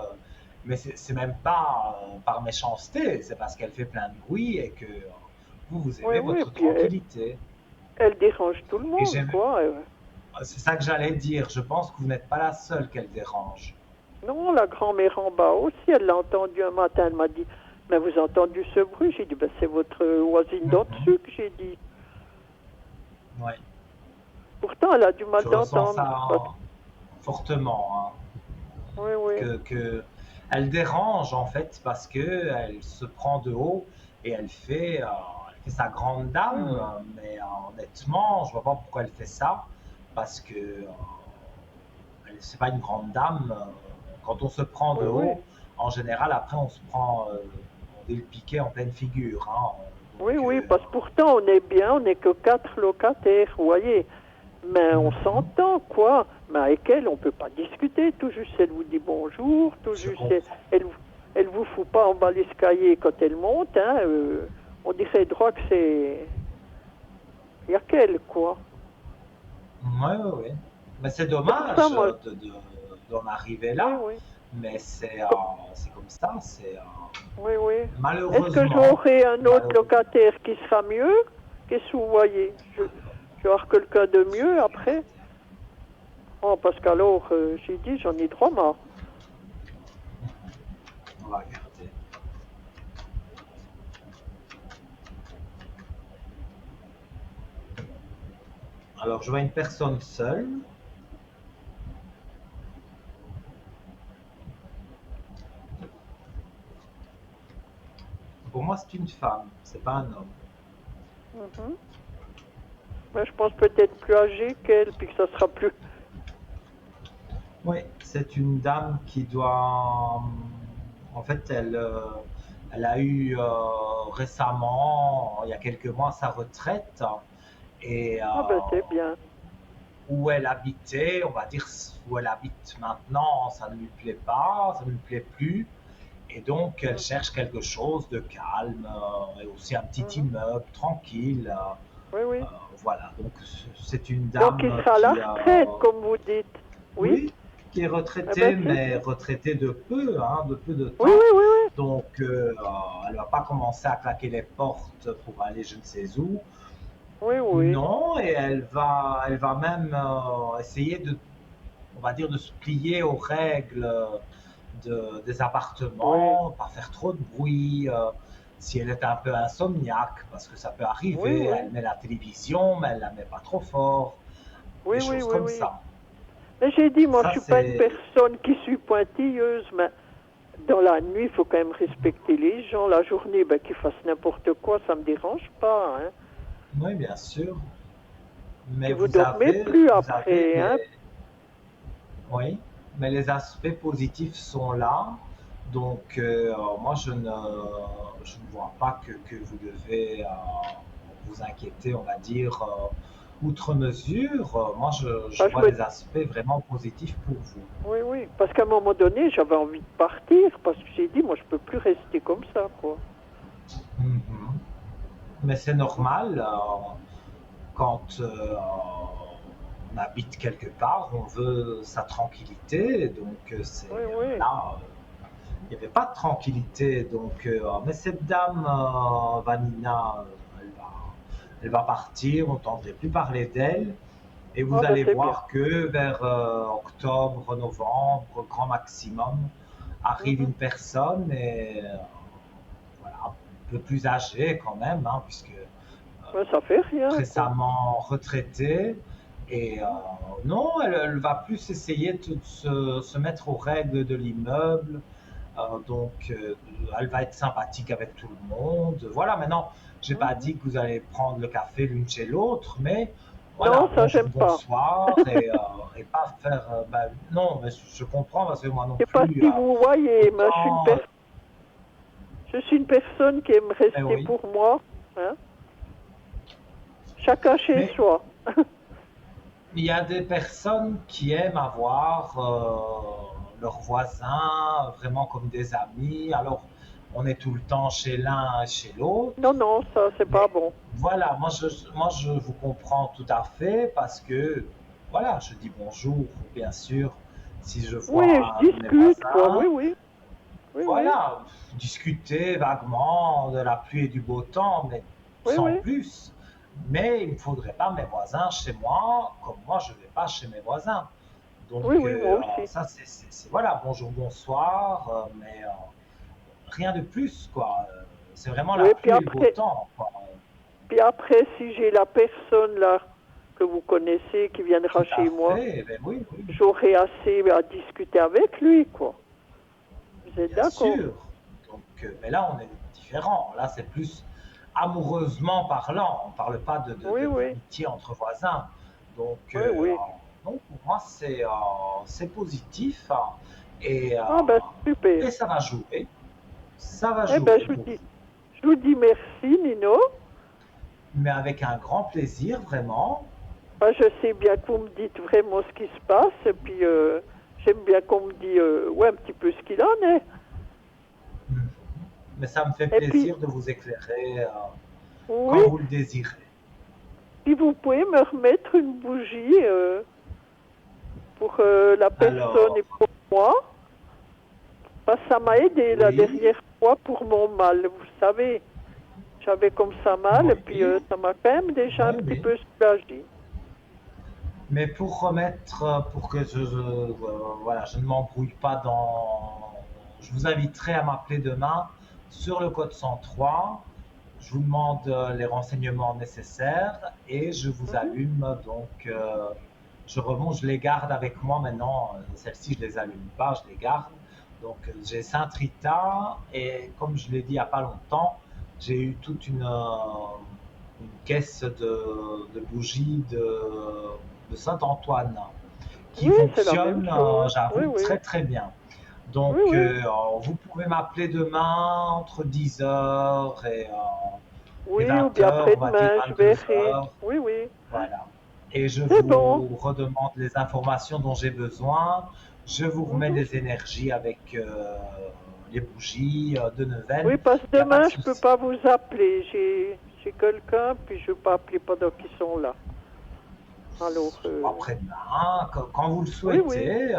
mais c'est même pas par méchanceté, c'est parce qu'elle fait plein de bruit et que vous Oui, aimez oui. Et votre puis, tranquillité. elle dérange tout le Et monde, j'aime, quoi. c'est ça que j'allais dire. Je pense que vous n'êtes pas la seule qu'elle dérange. Non, la grand-mère en bas aussi, elle l'a entendu un matin. Elle m'a dit, mais vous avez entendu ce bruit? J'ai dit, ben, c'est votre voisine d'en Mhm. dessus que j'ai dit. Ouais. Pourtant, elle a du mal Je ressens d'entendre. ça fortement, hein, Oui, oui. que elle dérange en fait parce que elle se prend de haut et elle fait sa grande Oui, dame, oui. mais honnêtement, je vois pas pourquoi elle fait ça parce que c'est pas une grande dame. Quand on se prend de Oui, oui. haut, en général, après on se prend des piquets en pleine figure, hein, Oui, donc oui, parce que pourtant, on est bien, on n'est que 4 locataires, vous voyez. Mais on mhm, s'entend, quoi. Mais avec elle, on peut pas discuter. Tout juste, elle vous dit bonjour. Tout je juste, comprends. elle vous fout pas en bas l'escalier quand elle monte. Hein, on dirait droit que c'est... Il y a qu'elle, quoi. Oui, oui, oui. Mais c'est C'est pour ça, dommage moi... d'en arriver Oui, là, oui. mais Co- c'est comme ça, Oui, oui. Est-ce que malheureusement, j'aurai un autre malheureusement. locataire qui sera mieux? Qu'est-ce que vous voyez? Je vais avoir quelqu'un de Je vais mieux après? regarder. Oh, parce qu'alors, j'ai dit, j'en ai 3 morts. On va regarder. Alors, je vois une personne seule. Pour moi, c'est une femme, c'est pas un homme. Mhm. Mais je pense peut-être plus âgée qu'elle, puis que ça sera plus... Oui, c'est une dame qui doit. En fait, elle a eu récemment, il y a quelques mois, sa retraite. Et Ah ben c'est bien. où elle habitait, on va dire où elle habite maintenant, ça ne lui plaît pas, ça ne lui plaît plus. Et donc, elle cherche quelque chose de calme et aussi un petit immeuble tranquille. Oui, oui. Voilà, donc c'est une Donc, dame il sera à la qui, retraite, comme vous dites. Oui. oui, qui est Eh retraitée, ben, c'est mais bien. retraitée de peu, hein, de peu de Oui, temps. oui, oui, oui. Donc, elle ne va pas commencer à claquer les portes pour aller je ne sais où. Oui, oui. Non, et elle va même essayer de, on va dire, de se plier aux règles des Oui. appartements, pas faire trop de bruit. Si elle est un peu insomniaque, parce que ça peut Oui, arriver, oui. elle met la télévision, mais elle la met pas trop fort, Oui, des oui, choses oui, comme oui. ça. Mais j'ai dit, moi, je Ça, suis pas une c'est. personne qui suis pointilleuse, mais dans la nuit, il faut quand même respecter les gens. La journée, ben, qu'ils fassent n'importe quoi, ça me dérange pas, hein. Oui, bien sûr. Puis Mais vous dormez plus vous avez après, hein. oui, mais les aspects positifs sont là. Donc, moi, je ne vois pas que vous devez vous inquiéter, on va dire, outre mesure. Moi, je Enfin, je vois me... des aspects vraiment positifs pour vous. Oui, oui. Parce qu'à un moment donné, j'avais envie de partir, parce que j'ai dit, moi, je peux plus rester comme ça, quoi. Mhm. Mais c'est normal, quand on habite quelque part, on veut sa tranquillité. Donc, c'est Oui, oui. là. Il n'y avait pas de tranquillité. Donc, mais cette dame, Vanina, elle va partir, on n'entendrait plus parler d'elle. Et Ah, vous ben, allez c'est bien. voir que vers octobre, novembre, grand maximum, arrive Mhm. une personne et voilà, un peu plus âgée quand même, hein, puisque Ben, ça fait rien, quoi. récemment retraitée. Et non, elle va plus essayer de se mettre aux règles de l'immeuble. Donc, elle va être sympathique avec tout le monde. Voilà, maintenant, j'ai pas Mhm. dit que vous allez prendre le café l'une chez l'autre, mais Non, voilà, ça, bonjour, j'aime pas. bonsoir, et pas faire. Non, mais je comprends parce que moi non Je sais pas plus, si vous voyez, mais autant. je suis une personne qui aime Mais rester oui, pour moi, hein. Chacun chez mais soi. il y a des personnes qui aiment avoir leurs voisins vraiment comme des amis. Alors, on est tout le temps chez l'un et chez l'autre. Non, non, ça, c'est pas Mais bon. voilà, moi je vous comprends tout à fait parce que voilà, je dis bonjour, bien sûr, si je Oui, vois je un de mes discute, quoi. Oui, voisins, oui. Oui, oui. voilà, discuter vaguement de la pluie et du beau temps, mais Oui, sans oui. plus. Mais il ne me faudrait pas mes voisins chez moi, comme moi je ne vais pas chez mes voisins. Oui, Donc oui, moi aussi. ça voilà, bonjour, bonsoir, mais rien de plus quoi. C'est vraiment la Oui, pluie et le beau temps, quoi. puis après, si j'ai la personne là que vous connaissez qui viendra Tout à chez moi, fait, ben oui, oui. j'aurai assez à discuter avec lui, quoi. Vous êtes Bien d'accord? sûr. Donc, mais là, on est différent. Là, c'est plus amoureusement parlant. On ne parle pas Oui, oui. d'amitié entre voisins. Donc, Oui, oui. non, pour moi, c'est positif. Et, Ah ben super. et ça va jouer. Ça va Eh ben jouer pour vous. je vous dis merci, Nino. Mais avec un grand plaisir, vraiment. Ah, je sais bien que vous me dites vraiment ce qui se passe, et puis j'aime bien qu'on me dise ouais, un petit peu ce qu'il en est. Mhm. Mais ça me fait Et puis, plaisir de vous éclairer oui, quand vous le désirez. puis vous pouvez me remettre une bougie pour la personne Alors, et pour moi. Parce que ça m'a aidé la oui, dernière fois pour mon mal, vous savez. J'avais comme ça mal, et puis oui, ça m'a quand même déjà un oui, petit oui. peu soulagé. Mais pour remettre, pour que voilà, je ne m'embrouille pas dans. Je vous inviterai à m'appeler demain sur le code 103. Je vous demande les renseignements nécessaires et je vous Mhm. allume. Donc, je remonte, je les garde avec moi maintenant. Celles-ci, je les allume pas, je les garde. Donc, j'ai Saint Rita et comme je l'ai dit il n'y a pas longtemps, j'ai eu toute une caisse de bougies de Saint-Antoine qui Oui, c'est la même fonctionne, chose. Oui, j'avoue, oui. très très bien. Oui, Donc, oui. vous pouvez m'appeler demain entre 10 heures et Oui, ou 20 bien heures, on va dire après-demain, je 22 verrai. heures. Oui, oui. Voilà. Et je C'est bon. vous redemande les informations dont j'ai besoin. Je vous remets Mhm. des énergies avec les bougies de neuvaine. Oui, parce que Il y a pas de demain, je peux souci. pas vous appeler. J'ai quelqu'un, puis je ne veux pas appeler pendant qu'ils sont là. Alors, Après-demain, quand vous le oui, oui, souhaitez,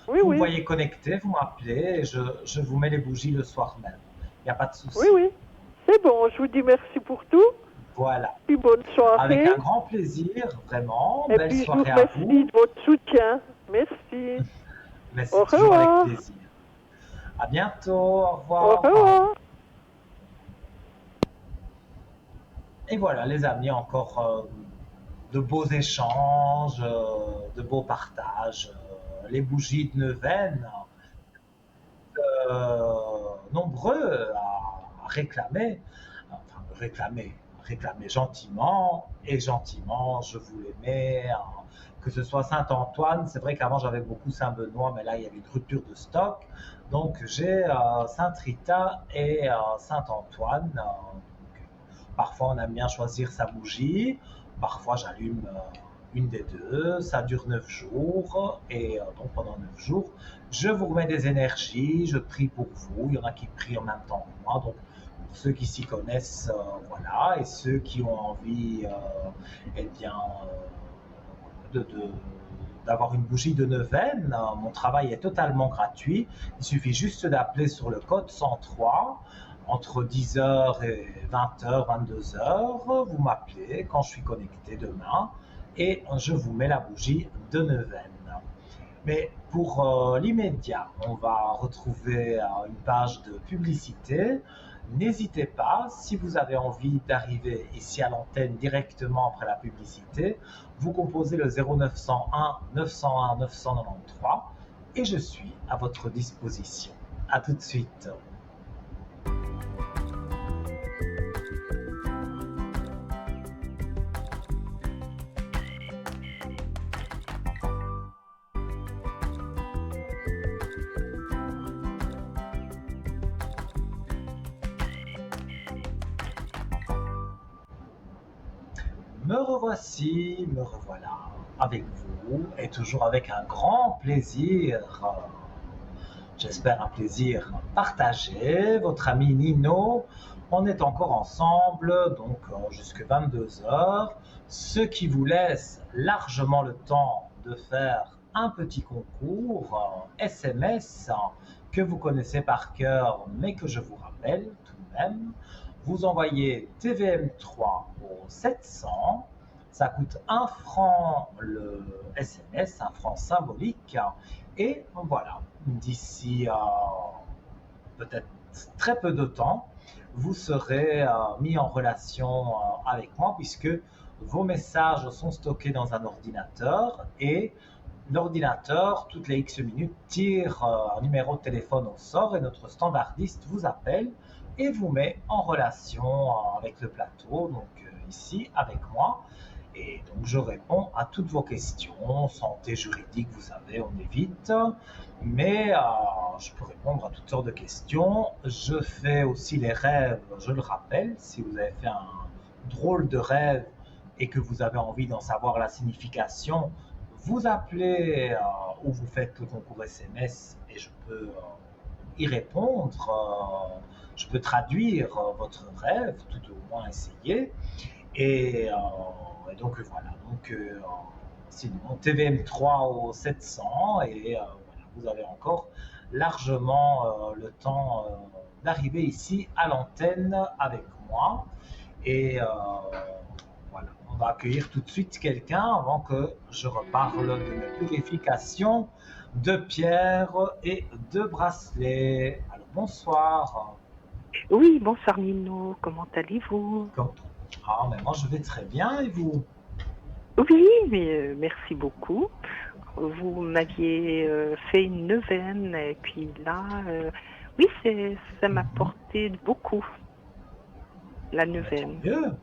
oui, vous me oui, voyez connecté, vous m'appelez et je vous mets les bougies le soir même. Il n'y a pas de oui, souci. oui. C'est bon, je vous dis merci pour tout, Voilà. puis bonne Avec un soirée. grand plaisir, vraiment. Et Belle puis, je vous soirée à remercie vous. de votre soutien. Merci. Mais Au c'est toujours avec revoir. plaisir. À bientôt. Au Au revoir. revoir. Et voilà, les amis, encore de beaux échanges, de beaux partages. Les bougies de neuvaine, nombreux à réclamer, enfin réclamer gentiment, et gentiment, je vous les mets, que ce soit Saint-Antoine, c'est vrai qu'avant j'avais beaucoup Saint-Benoît, mais là il y avait une rupture de stock, donc j'ai Sainte-Rita et Saint-Antoine. Parfois on aime bien choisir sa bougie, parfois j'allume une des deux, ça dure 9 jours, et donc pendant 9 jours, je vous remets des énergies, je prie pour vous, il y en a qui prient en même temps que moi, donc pour ceux qui s'y connaissent, voilà, et ceux qui ont envie, eh bien, d'avoir une bougie de neuvaine, mon travail est totalement gratuit, il suffit juste d'appeler sur le code 103, entre 10h et 20h, 22h, vous m'appelez quand je suis connecté demain, et je vous mets la bougie de neuvaine. Mais pour l'immédiat, on va retrouver une page de publicité. N'hésitez pas, si vous avez envie d'arriver ici à l'antenne directement après la publicité, vous composez le 0901 901 993 et je suis à votre disposition. À tout de suite. Me revoici, me revoilà avec vous et toujours avec un grand plaisir. J'espère un plaisir partagé. Votre ami Nino, on est encore ensemble, donc jusque 22 heures, ce qui vous laisse largement le temps de faire un petit concours SMS que vous connaissez par cœur, mais que je vous rappelle tout de même. Vous envoyez TVM3 au 700, ça coûte 1 franc le SMS, 1 franc symbolique, et voilà, d'ici peut-être très peu de temps, vous serez mis en relation avec moi puisque vos messages sont stockés dans un ordinateur et l'ordinateur, toutes les X minutes, tire un numéro de téléphone au sort et notre standardiste vous appelle et vous met en relation avec le plateau, donc ici avec moi. Et donc je réponds à toutes vos questions, santé juridique, vous savez, on évite, mais je peux répondre à toutes sortes de questions. Je fais aussi les rêves, je le rappelle, si vous avez fait un drôle de rêve et que vous avez envie d'en savoir la signification, vous appelez ou vous faites le concours SMS et je peux y répondre, je peux traduire votre rêve, tout au moins essayer. Et donc voilà, donc sinon TVM3 au 700 et voilà, vous avez encore largement le temps d'arriver ici à l'antenne avec moi. Et voilà, on va accueillir tout de suite quelqu'un avant que je reparle de mes purifications de pierres et de bracelets. Alors bonsoir. Oui, bonsoir Nino, comment allez-vous? Ah, mais moi je vais très bien et vous? Oui, mais merci beaucoup. Vous m'aviez fait une neuvaine et puis là, oui, ça m'a porté beaucoup, la neuvaine. Tant mieux.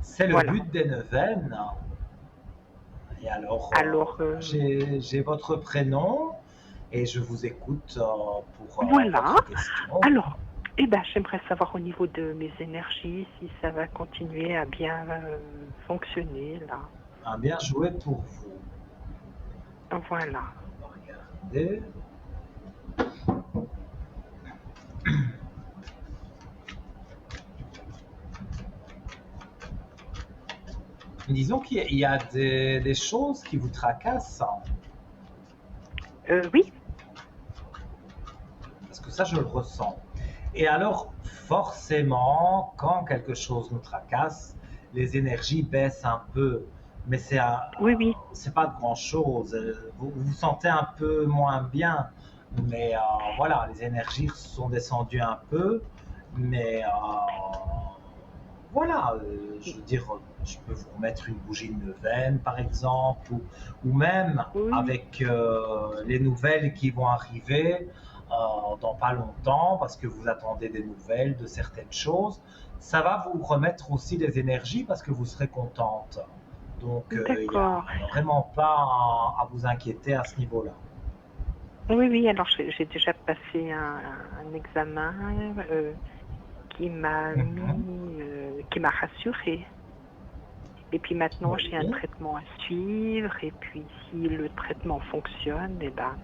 C'est le Voilà. but des neuvaines. Et alors, j'ai votre prénom et je vous écoute pour voilà. votre question. Alors, eh ben, j'aimerais savoir au niveau de mes énergies si ça va continuer à bien fonctionner là. Ah, bien joué pour vous. Voilà. On va regarder. Disons qu'il y a des choses qui vous tracassent, hein, Oui, parce que ça, je le ressens. Et alors, forcément, quand quelque chose nous tracasse, les énergies baissent un peu. Mais oui. c'est pas de grand-chose. Vous vous sentez un peu moins bien. Mais voilà, les énergies sont descendues un peu. Mais voilà, je veux dire, je peux vous remettre une bougie de neuvaine, par exemple, ou même Oui, avec les nouvelles qui vont arriver dans pas longtemps, parce que vous attendez des nouvelles de certaines choses. Ça va vous remettre aussi des énergies parce que vous serez contente. Donc, il n'y a d'accord. vraiment pas à vous inquiéter à ce niveau-là. Oui, alors j'ai déjà passé un examen qui m'a Mhm. qui m'a rassurée. Et puis maintenant, j'ai un Oui. traitement à suivre. Et puis, si le traitement fonctionne, eh ben,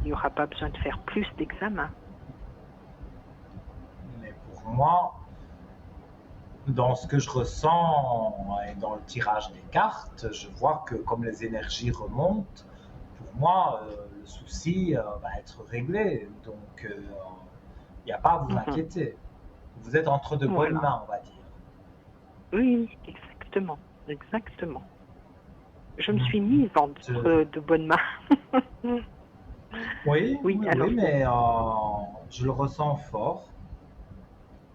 il n'y aura pas besoin de faire plus d'examens. Mais pour moi, dans ce que je ressens et dans le tirage des cartes, je vois que comme les énergies remontent, pour moi, le souci va être réglé. Donc, il n'y a pas à vous Mhm. inquiéter. Vous êtes entre de bonnes Voilà. mains, on va dire. Oui, exactement. Exactement. Je me suis Mhm. mise entre de bonnes mains. Oui, Oui, oui, alors oui, c'est mais je le ressens fort.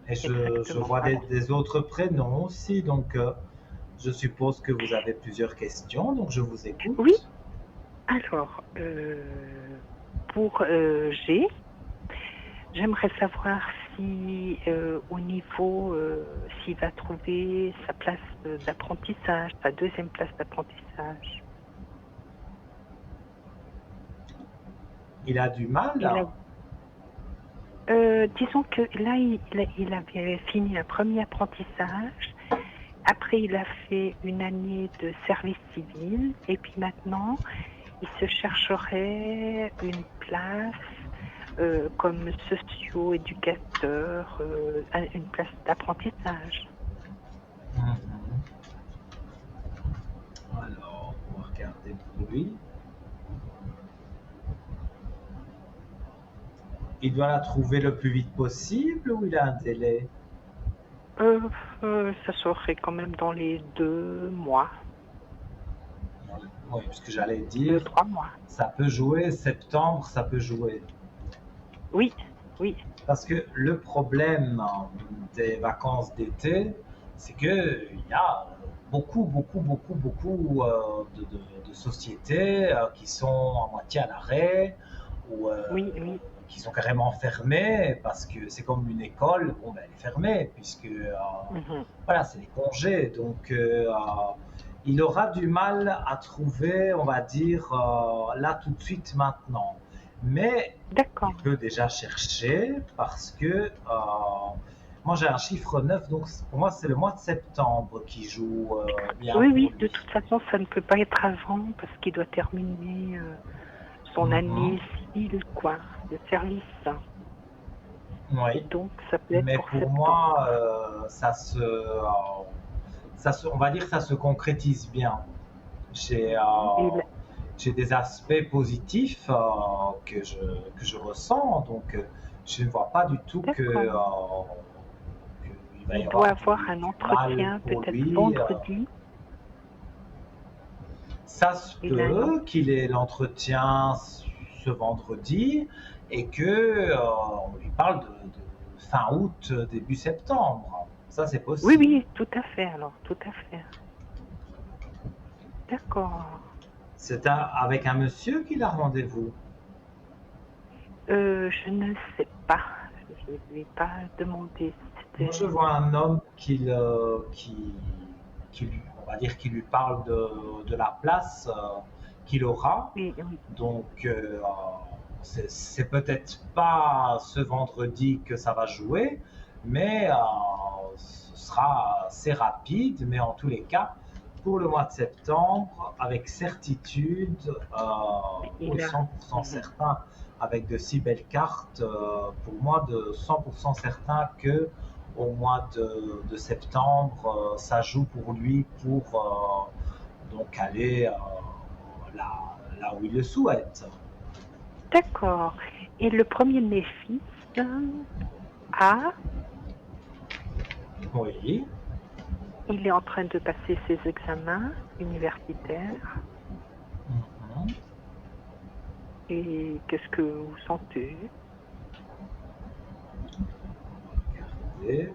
Et je exactement. vois Alors, des autres prénoms aussi, donc je suppose que vous avez plusieurs questions, donc je vous oui, écoute. alors, pour G, j'aimerais savoir si au niveau, s'il va trouver sa place d'apprentissage, sa deuxième place d'apprentissage. Il a du mal. Il a, disons que là, il avait fini un premier apprentissage. Après, il a fait une année de service civil. Et puis maintenant, il se chercherait une place comme socio-éducateur, une place d'apprentissage. Mhm. Alors, on va regarder pour lui. Il doit la trouver le plus vite possible ou il a un délai? Euh, Ça serait quand même dans les 2 mois, Oui, puisque j'allais dire, 2-3 mois. ça peut jouer, septembre, ça peut jouer. Oui, oui, Parce que le problème des vacances d'été, c'est qu'il y a beaucoup de sociétés qui sont à moitié à l'arrêt ou oui. qui sont carrément fermées parce que c'est comme une école, bon, ben, elle est fermée puisque Mhm. voilà, c'est les congés. Donc, il aura du mal à trouver, on va dire, là tout de suite maintenant. Mais il D'accord. peut déjà chercher parce que moi j'ai un chiffre 9, donc pour moi c'est le mois de septembre qui joue bien pour Oui, de lui. toute façon, ça ne peut pas être avant parce qu'il doit terminer son Mhm. année civile, quoi, de service. Et Oui, donc, ça peut être mais pour pour moi, septembre. on va dire que ça se concrétise bien. J'ai Et là- j'ai des aspects positifs que je ressens, donc je ne vois pas du tout D'accord. qu'il va y Il doit avoir avoir un du mal entretien pour peut-être lui. vendredi. Ça se Il a un peut qu'il ait l'entretien ce vendredi et que on lui parle de fin août, début septembre. Ça, c'est possible. Oui, tout à fait, alors, tout à fait. D'accord. C'est avec un monsieur qu'il a rendez-vous. Je ne sais pas. Je ne lui ai pas demandé si Moi, je c'était... vois un homme on va dire, qui lui parle de la place qu'il aura. Oui, oui. Donc, c'est peut-être pas ce vendredi que ça va jouer, mais ce sera assez rapide. Mais en tous les cas, pour le mois de septembre, avec certitude, oui, Il a... 100% Mhm. certain, avec de si belles cartes, pour moi, de 100% certain que au mois de septembre, ça joue pour lui pour donc aller là où il le souhaite. D'accord. Et le premier de mes fils a, Oui. il est en train de passer ses examens universitaires. Mhm. Et qu'est-ce que vous sentez? Regardez.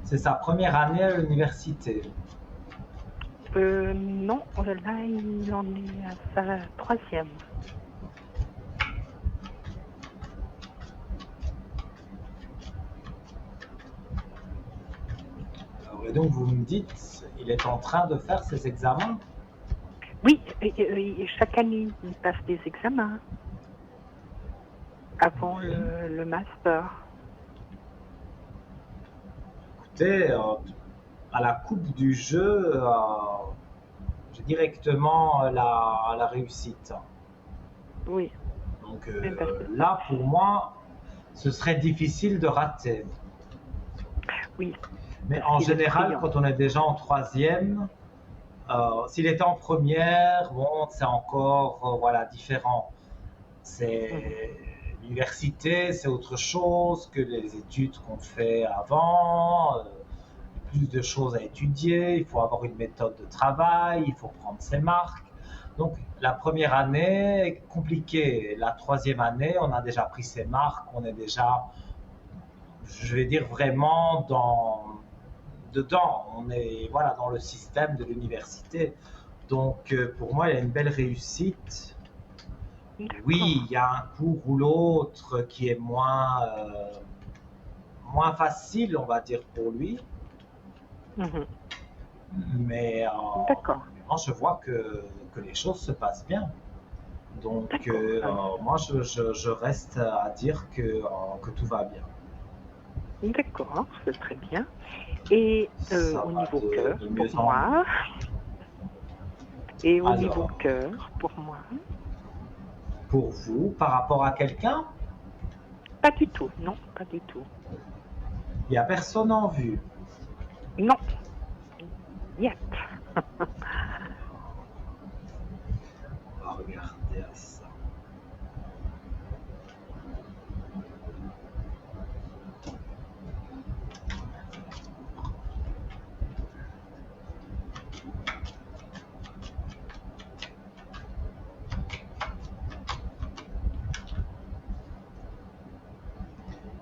C'est sa première année à l'université. Non, là, il en est à sa troisième. Alors, et donc vous me dites, il est en train de faire ses examens? Oui, et chaque année, il passe des examens avant le master. Écoutez, à la coupe du jeu, j'ai directement la réussite. Oui. Donc Là, pour moi, ce serait difficile de rater. Oui. Mais en général, quand on est déjà en troisième, s'il était en première, bon, c'est encore voilà, différent. L'université, c'est autre chose que les études qu'on fait avant. Plus de choses à étudier, il faut avoir une méthode de travail, il faut prendre ses marques. Donc la première année est compliquée. La troisième année, on a déjà pris ses marques, on est déjà, je vais dire, vraiment dedans. On est voilà, dans le système de l'université. Donc pour moi, il y a une belle réussite. Oui, il y a un cours ou l'autre qui est moins facile, on va dire, pour lui. Mais je vois que les choses se passent bien. Donc moi, je reste à dire que tout va bien. D'accord, c'est très bien. Et au niveau cœur, pour moi. Et au niveau cœur, pour moi. Pour vous, par rapport à quelqu'un? Pas du tout, non, pas du tout. Il n'y a personne en vue? Non. Yet. On va regarder à ça.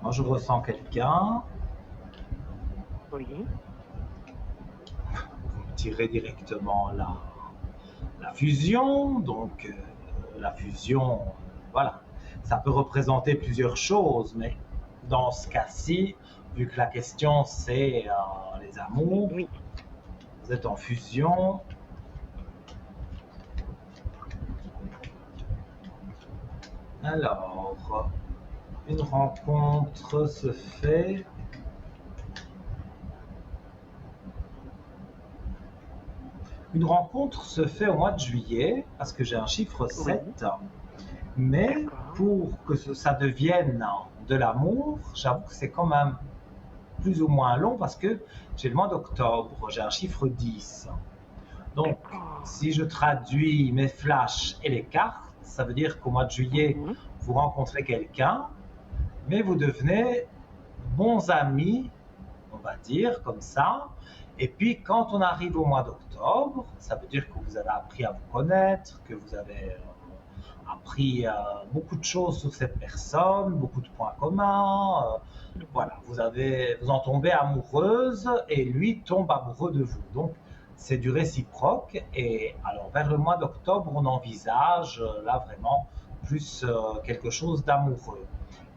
Moi, je ressens quelqu'un. Oui. Vous me tirez directement la fusion. Donc, la fusion, voilà. Ça peut représenter plusieurs choses, mais dans ce cas-ci, vu que la question c'est les amours, oui. Vous êtes en fusion. Alors, une rencontre se fait. Une rencontre se fait au mois de juillet, parce que j'ai un chiffre 7. Oui. Mais pour que ça devienne de l'amour, j'avoue que c'est quand même plus ou moins long, parce que j'ai le mois d'octobre, j'ai un chiffre 10. Donc, si je traduis mes flashs et les cartes, ça veut dire qu'au mois de juillet, vous rencontrez quelqu'un, mais vous devenez bons amis, on va dire, comme ça. Et puis, quand on arrive au mois d'octobre, ça veut dire que vous avez appris à vous connaître, que vous avez appris beaucoup de choses sur cette personne, beaucoup de points communs. Voilà, vous en tombez amoureuse et lui tombe amoureux de vous. Donc, c'est du réciproque. Et alors, vers le mois d'octobre, on envisage là vraiment plus quelque chose d'amoureux.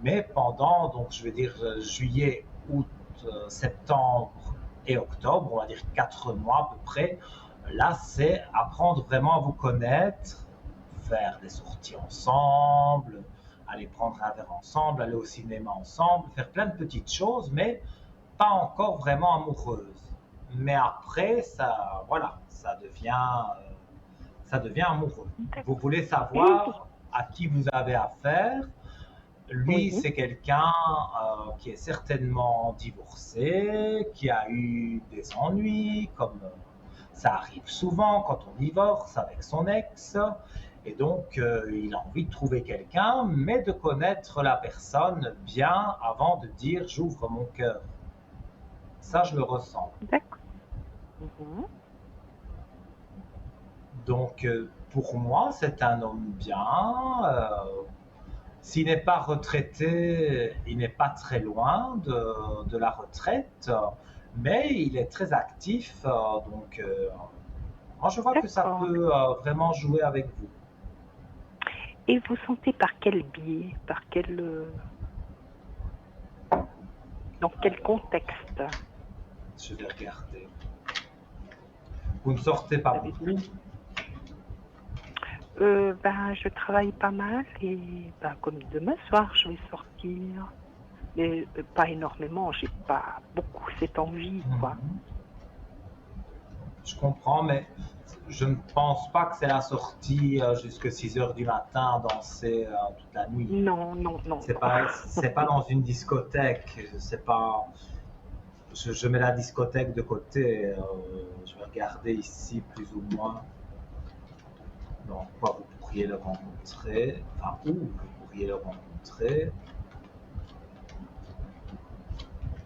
Mais pendant, donc, je vais dire juillet, août, septembre et octobre, on va dire 4 mois à peu près, là, c'est apprendre vraiment à vous connaître, faire des sorties ensemble, aller prendre un verre ensemble, aller au cinéma ensemble, faire plein de petites choses, mais pas encore vraiment amoureuse. Mais après, ça, voilà, ça devient amoureux. Vous voulez savoir à qui vous avez affaire. lui, Oui, c'est quelqu'un qui est certainement divorcé, qui a eu des ennuis, comme ça arrive souvent quand on divorce avec son ex. Et donc, il a envie de trouver quelqu'un, mais de connaître la personne bien avant de dire j'ouvre mon cœur. Ça, je le ressens. d'accord. Mhm. Donc, pour moi, c'est un homme bien. S'il n'est pas retraité, il n'est pas très loin de la retraite, mais il est très actif. Donc, moi, je vois que ça D'accord. peut vraiment jouer avec vous. Et vous sentez par quel biais, dans quel contexte? Je vais regarder. Vous ne sortez pas Vous beaucoup. Ben, je travaille pas mal et ben, comme demain soir, je vais sortir. Mais pas énormément, j'ai pas beaucoup cette envie, quoi. Mhm. Je comprends, mais je ne pense pas que c'est la sortie jusqu'à 6 heures du matin, danser toute la nuit. Non, non, non, C'est non. pas dans une discothèque. C'est pas. Je mets la discothèque de côté. Je vais regarder ici plus ou moins dans quoi vous pourriez le rencontrer. Enfin, où vous pourriez le rencontrer.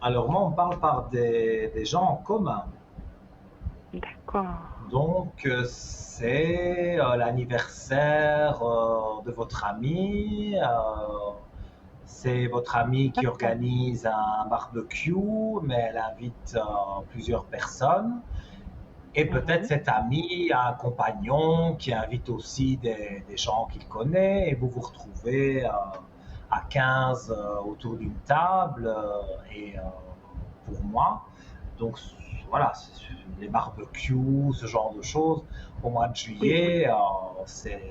Alors moi, on parle par des gens en commun. D'accord. Donc, c'est l'anniversaire de votre ami. C'est votre amie qui D'accord. organise un barbecue, mais elle invite plusieurs personnes. Et peut-être Mhm. cet ami a un compagnon qui invite aussi des gens qu'il connaît, et vous vous retrouvez à 15 autour d'une table. Et pour moi, donc voilà, les barbecues, ce genre de choses, au mois de Oui, oui. juillet, c'est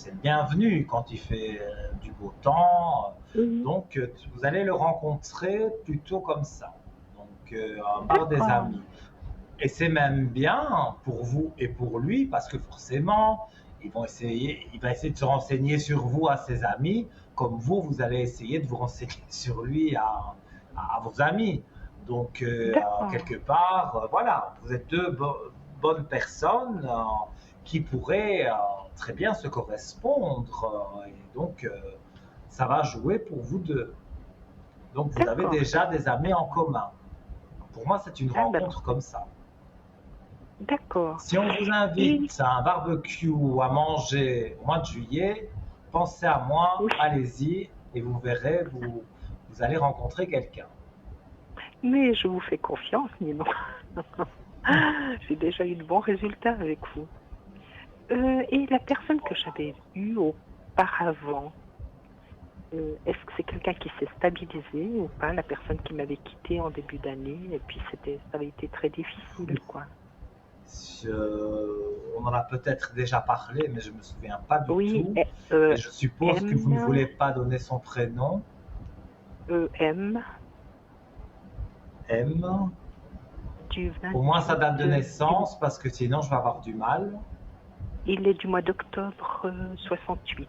le bienvenu quand il fait du beau temps. Oui. Donc, vous allez le rencontrer plutôt comme ça, donc par des D'accord. amis. Et c'est même bien pour vous et pour lui, parce que forcément, il va essayer de se renseigner sur vous à ses amis, comme vous allez essayer de vous renseigner sur lui à vos amis. Donc, D'accord. quelque part, voilà, vous êtes deux bonnes personnes qui pourraient très bien se correspondre. Et donc, ça va jouer pour vous deux. Donc, vous avez D'accord. déjà des amis en commun. Pour moi, c'est une Ah, ben, rencontre comme ça. d'accord. Si on vous Et invite à un barbecue ou à manger au mois de juillet, pensez à moi, oui, allez-y et vous verrez, vous allez rencontrer quelqu'un. mais je vous fais confiance, Nino. J'ai déjà eu de bons résultats avec vous. Et la personne que j'avais eue auparavant, est-ce que c'est quelqu'un qui s'est stabilisé ou pas? La personne qui m'avait quitté en début d'année, et puis ça avait été très difficile, quoi. On en a peut-être déjà parlé, mais je ne me souviens pas du Oui, tout. Et je suppose que vous ne voulez pas donner son prénom. M, M. du Au moins sa date de 28, naissance, parce que sinon je vais avoir du mal. il est du mois d'octobre 68.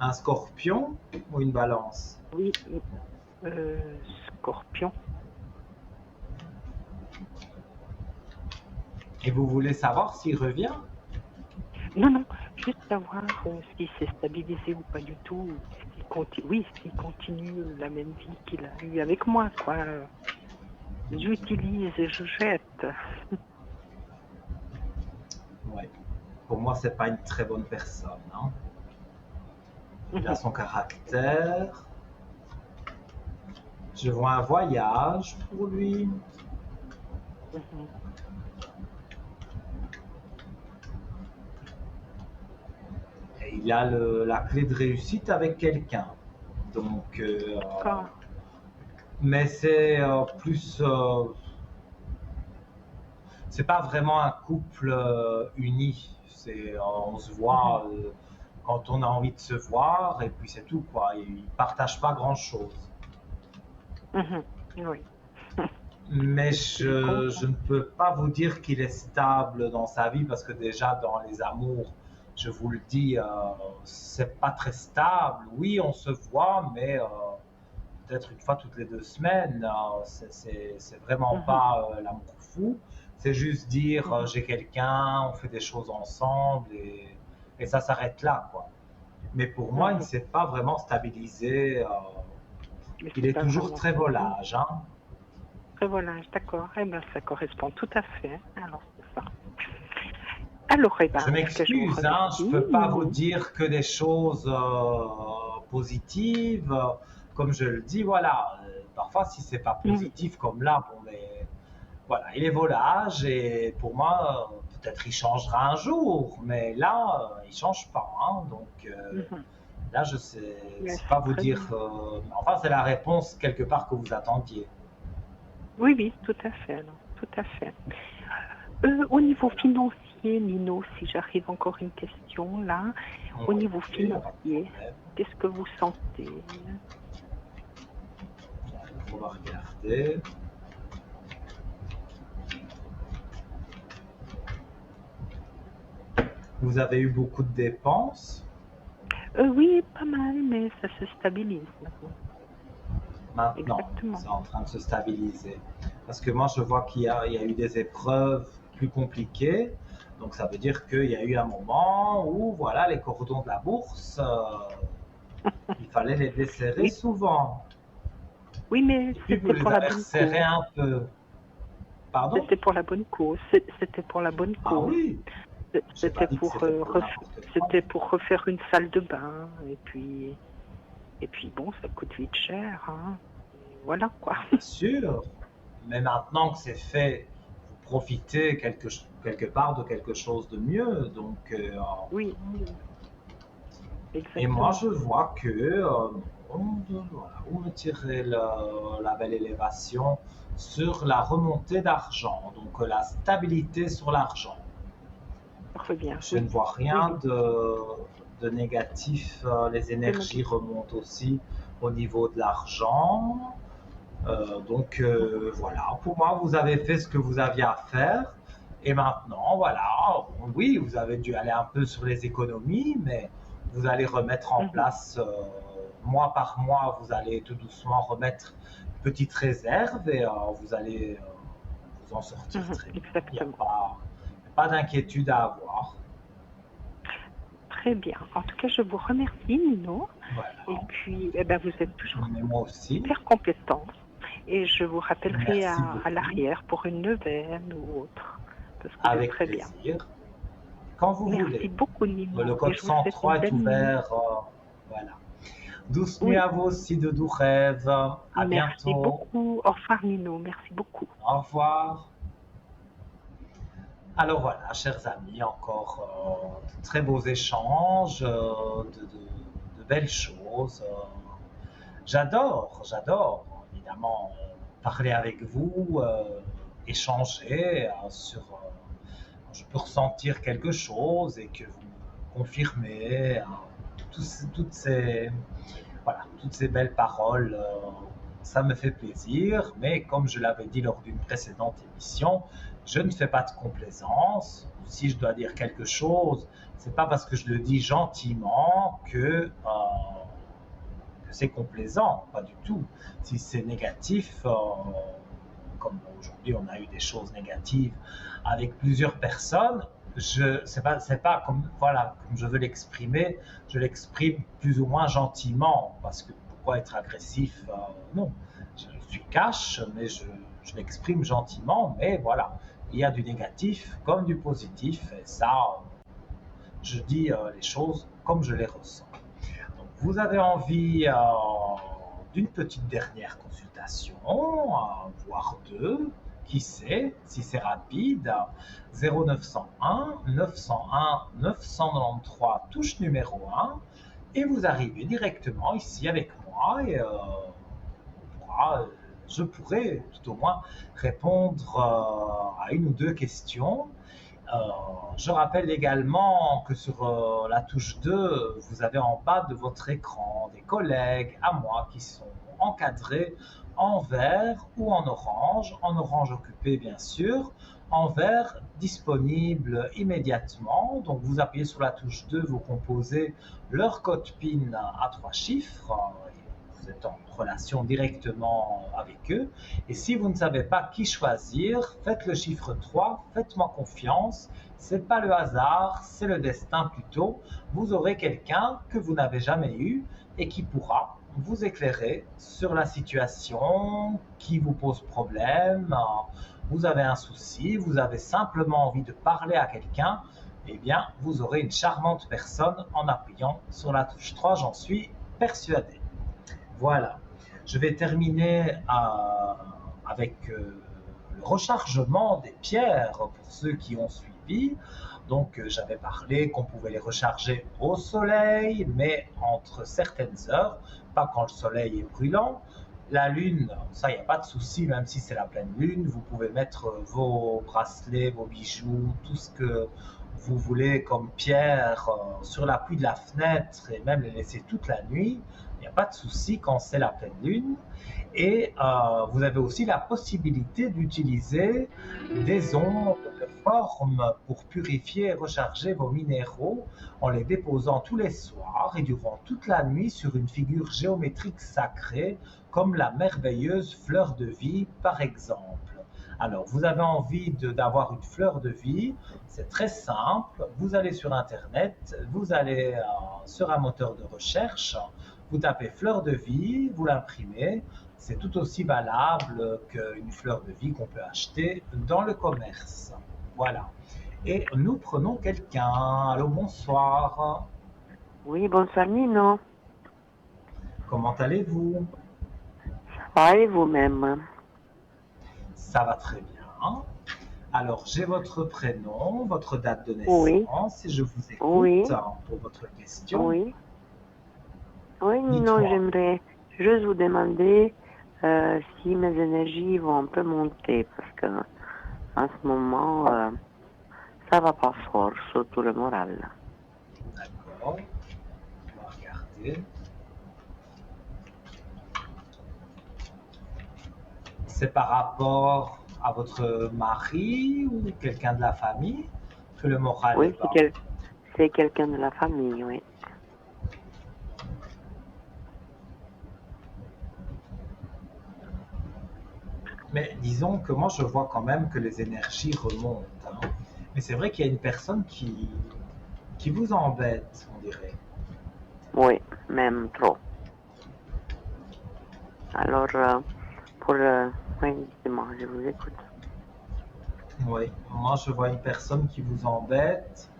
Un scorpion ou une balance? Oui, Scorpion. Et vous voulez savoir s'il revient? Non, non, juste savoir s'il s'est stabilisé ou pas du tout. S'il continue la même vie qu'il a eue avec moi, quoi. J'utilise et je jette. Ouais. Pour moi, c'est pas une très bonne personne, hein. Il a son caractère. Je vois un voyage pour lui. Et il a la clé de réussite avec quelqu'un. Donc, D'accord. mais c'est plus. C'est pas vraiment un couple uni. On se voit quand on a envie de se voir, et puis c'est tout, quoi. Ils partagent pas grand-chose. Oui. Mais je ne peux pas vous dire qu'il est stable dans sa vie, parce que déjà dans les amours, je vous le dis, c'est pas très stable. Oui, on se voit, mais peut-être une fois toutes les 2 semaines. C'est vraiment pas l'amour fou. C'est juste dire j'ai quelqu'un, on fait des choses ensemble et ça s'arrête là, quoi. Mais pour moi, il ne s'est pas vraiment stabilisé. Il est toujours très volage. Hein. Très volage, d'accord. Eh bien, ça correspond tout à fait. Alors, c'est ça. Alors, eh ben, je m'excuse, hein, je ne peux pas vous dire que des choses positives. Comme je le dis, voilà, parfois si c'est pas positif comme là, bon, mais voilà, il est volage et pour moi, peut-être il changera un jour, mais là, il change pas. Hein, donc là, je sais pas vous dire. Enfin, c'est la réponse quelque part que vous attendiez. Oui, oui, tout à fait. Alors, tout à fait. Au niveau financier, Nino, si j'arrive encore une question là, au niveau financier, qu'est-ce que vous sentez? On va regarder. Vous avez eu beaucoup de dépenses? Oui, pas mal, mais ça se stabilise maintenant. C'est en train de se stabiliser. Parce que moi, je vois qu'il y a eu des épreuves plus compliquées. Donc, ça veut dire qu'il y a eu un moment où, voilà, les cordons de la bourse, il fallait les desserrer souvent. Oui, mais c'était pour la bonne cause. Un peu. Pardon? C'était pour la bonne cause. C'était pour la bonne cause. Ah oui. C'était pour refaire une salle de bain. Et puis bon, ça coûte vite cher. Hein. Voilà quoi. Bien sûr. Mais maintenant que c'est fait, vous profitez quelque part de quelque chose de mieux. Donc, oui. Exactement. Et moi, je vois que vous me tirez la belle élévation sur la remontée d'argent, donc la stabilité sur l'argent. Bien. Je ne vois rien de négatif. Les énergies remontent aussi au niveau de l'argent. Donc voilà, pour moi, vous avez fait ce que vous aviez à faire. Et maintenant, voilà, oui, vous avez dû aller un peu sur les économies, mais vous allez remettre en place, mois par mois, vous allez tout doucement remettre une petite réserve et vous allez vous en sortir très bien. Il n'y a pas d'inquiétude à avoir. Très bien. En tout cas, je vous remercie, Nino. Voilà. Et puis, vous êtes toujours super compétent. Et je vous rappellerai à l'arrière pour une neuvaine ou autre. Parce que avec très plaisir. Bien. Quand vous voulez. Merci beaucoup, Nino. Le code 103 est ouvert. Voilà. Douce nuit à vous aussi, de doux rêves. À bientôt. Merci beaucoup. Au revoir, Nino. Merci beaucoup. Au revoir. Alors voilà, chers amis, encore de très beaux échanges, de belles choses. J'adore, évidemment, parler avec vous, échanger sur... je peux ressentir quelque chose et que vous me confirmez toutes ces belles paroles. Ça me fait plaisir, mais comme je l'avais dit lors d'une précédente émission, je ne fais pas de complaisance. Si je dois dire quelque chose, c'est pas parce que je le dis gentiment que c'est complaisant, pas du tout. Si c'est négatif, comme aujourd'hui on a eu des choses négatives avec plusieurs personnes, c'est pas comme je veux l'exprimer, je l'exprime plus ou moins gentiment, parce que pourquoi être agressif? Non, je suis cash, mais je l'exprime gentiment, mais voilà, il y a du négatif comme du positif, et ça, je dis les choses comme je les ressens. Donc, vous avez envie d'une petite dernière consultation, voire deux, qui sait, si c'est rapide, 0901 901 993, touche numéro 1, et vous arrivez directement ici avec moi et je pourrais tout au moins répondre à une ou deux questions. Je rappelle également que sur la touche 2, vous avez en bas de votre écran des collègues à moi qui sont encadrés en vert ou en orange occupé bien sûr, en vert disponible immédiatement. Donc vous appuyez sur la touche 2, vous composez leur code PIN à 3 chiffres. Vous êtes en relation directement avec eux. Et si vous ne savez pas qui choisir, faites le chiffre 3, faites-moi confiance. C'est pas le hasard, c'est le destin plutôt. Vous aurez quelqu'un que vous n'avez jamais eu et qui pourra vous éclairer sur la situation qui vous pose problème. Vous avez un souci, vous avez simplement envie de parler à quelqu'un, eh bien, vous aurez une charmante personne en appuyant sur la touche 3, j'en suis persuadé. Voilà, je vais terminer avec le rechargement des pierres pour ceux qui ont suivi. Donc, j'avais parlé qu'on pouvait les recharger au soleil, mais entre certaines heures, pas quand le soleil est brûlant. La lune, ça, il n'y a pas de souci, même si c'est la pleine lune, vous pouvez mettre vos bracelets, vos bijoux, tout ce que vous voulez comme pierre sur l'appui de la fenêtre et même les laisser toute la nuit. Il n'y a pas de souci quand c'est la pleine lune. Et vous avez aussi la possibilité d'utiliser des ondes de forme pour purifier et recharger vos minéraux en les déposant tous les soirs et durant toute la nuit sur une figure géométrique sacrée comme la merveilleuse fleur de vie par exemple. Alors, vous avez envie d'avoir une fleur de vie, c'est très simple. Vous allez sur Internet, vous allez sur un moteur de recherche, vous tapez fleur de vie, vous l'imprimez. C'est tout aussi valable qu'une fleur de vie qu'on peut acheter dans le commerce. Voilà. Et nous prenons quelqu'un. Allô, bonsoir. Oui, bonsoir Nino. Comment allez-vous? Ça va et vous-même? Ça va très bien. Alors, j'ai votre prénom, votre date de naissance et je vous écoute pour votre question. Oui. Oui, Nino, j'aimerais juste vous demander si mes énergies vont un peu monter parce que en ce moment, ça va pas fort, surtout le moral. D'accord. On va regarder. C'est par rapport à votre mari ou quelqu'un de la famille que le moral est bas? Oui, c'est quelqu'un de la famille, oui. Mais disons que moi je vois quand même que les énergies remontent. Hein. Mais c'est vrai qu'il y a une personne qui vous embête, on dirait. Oui, même trop. Alors, oui, dites-moi, je vous écoute. Oui, moi je vois une personne qui vous embête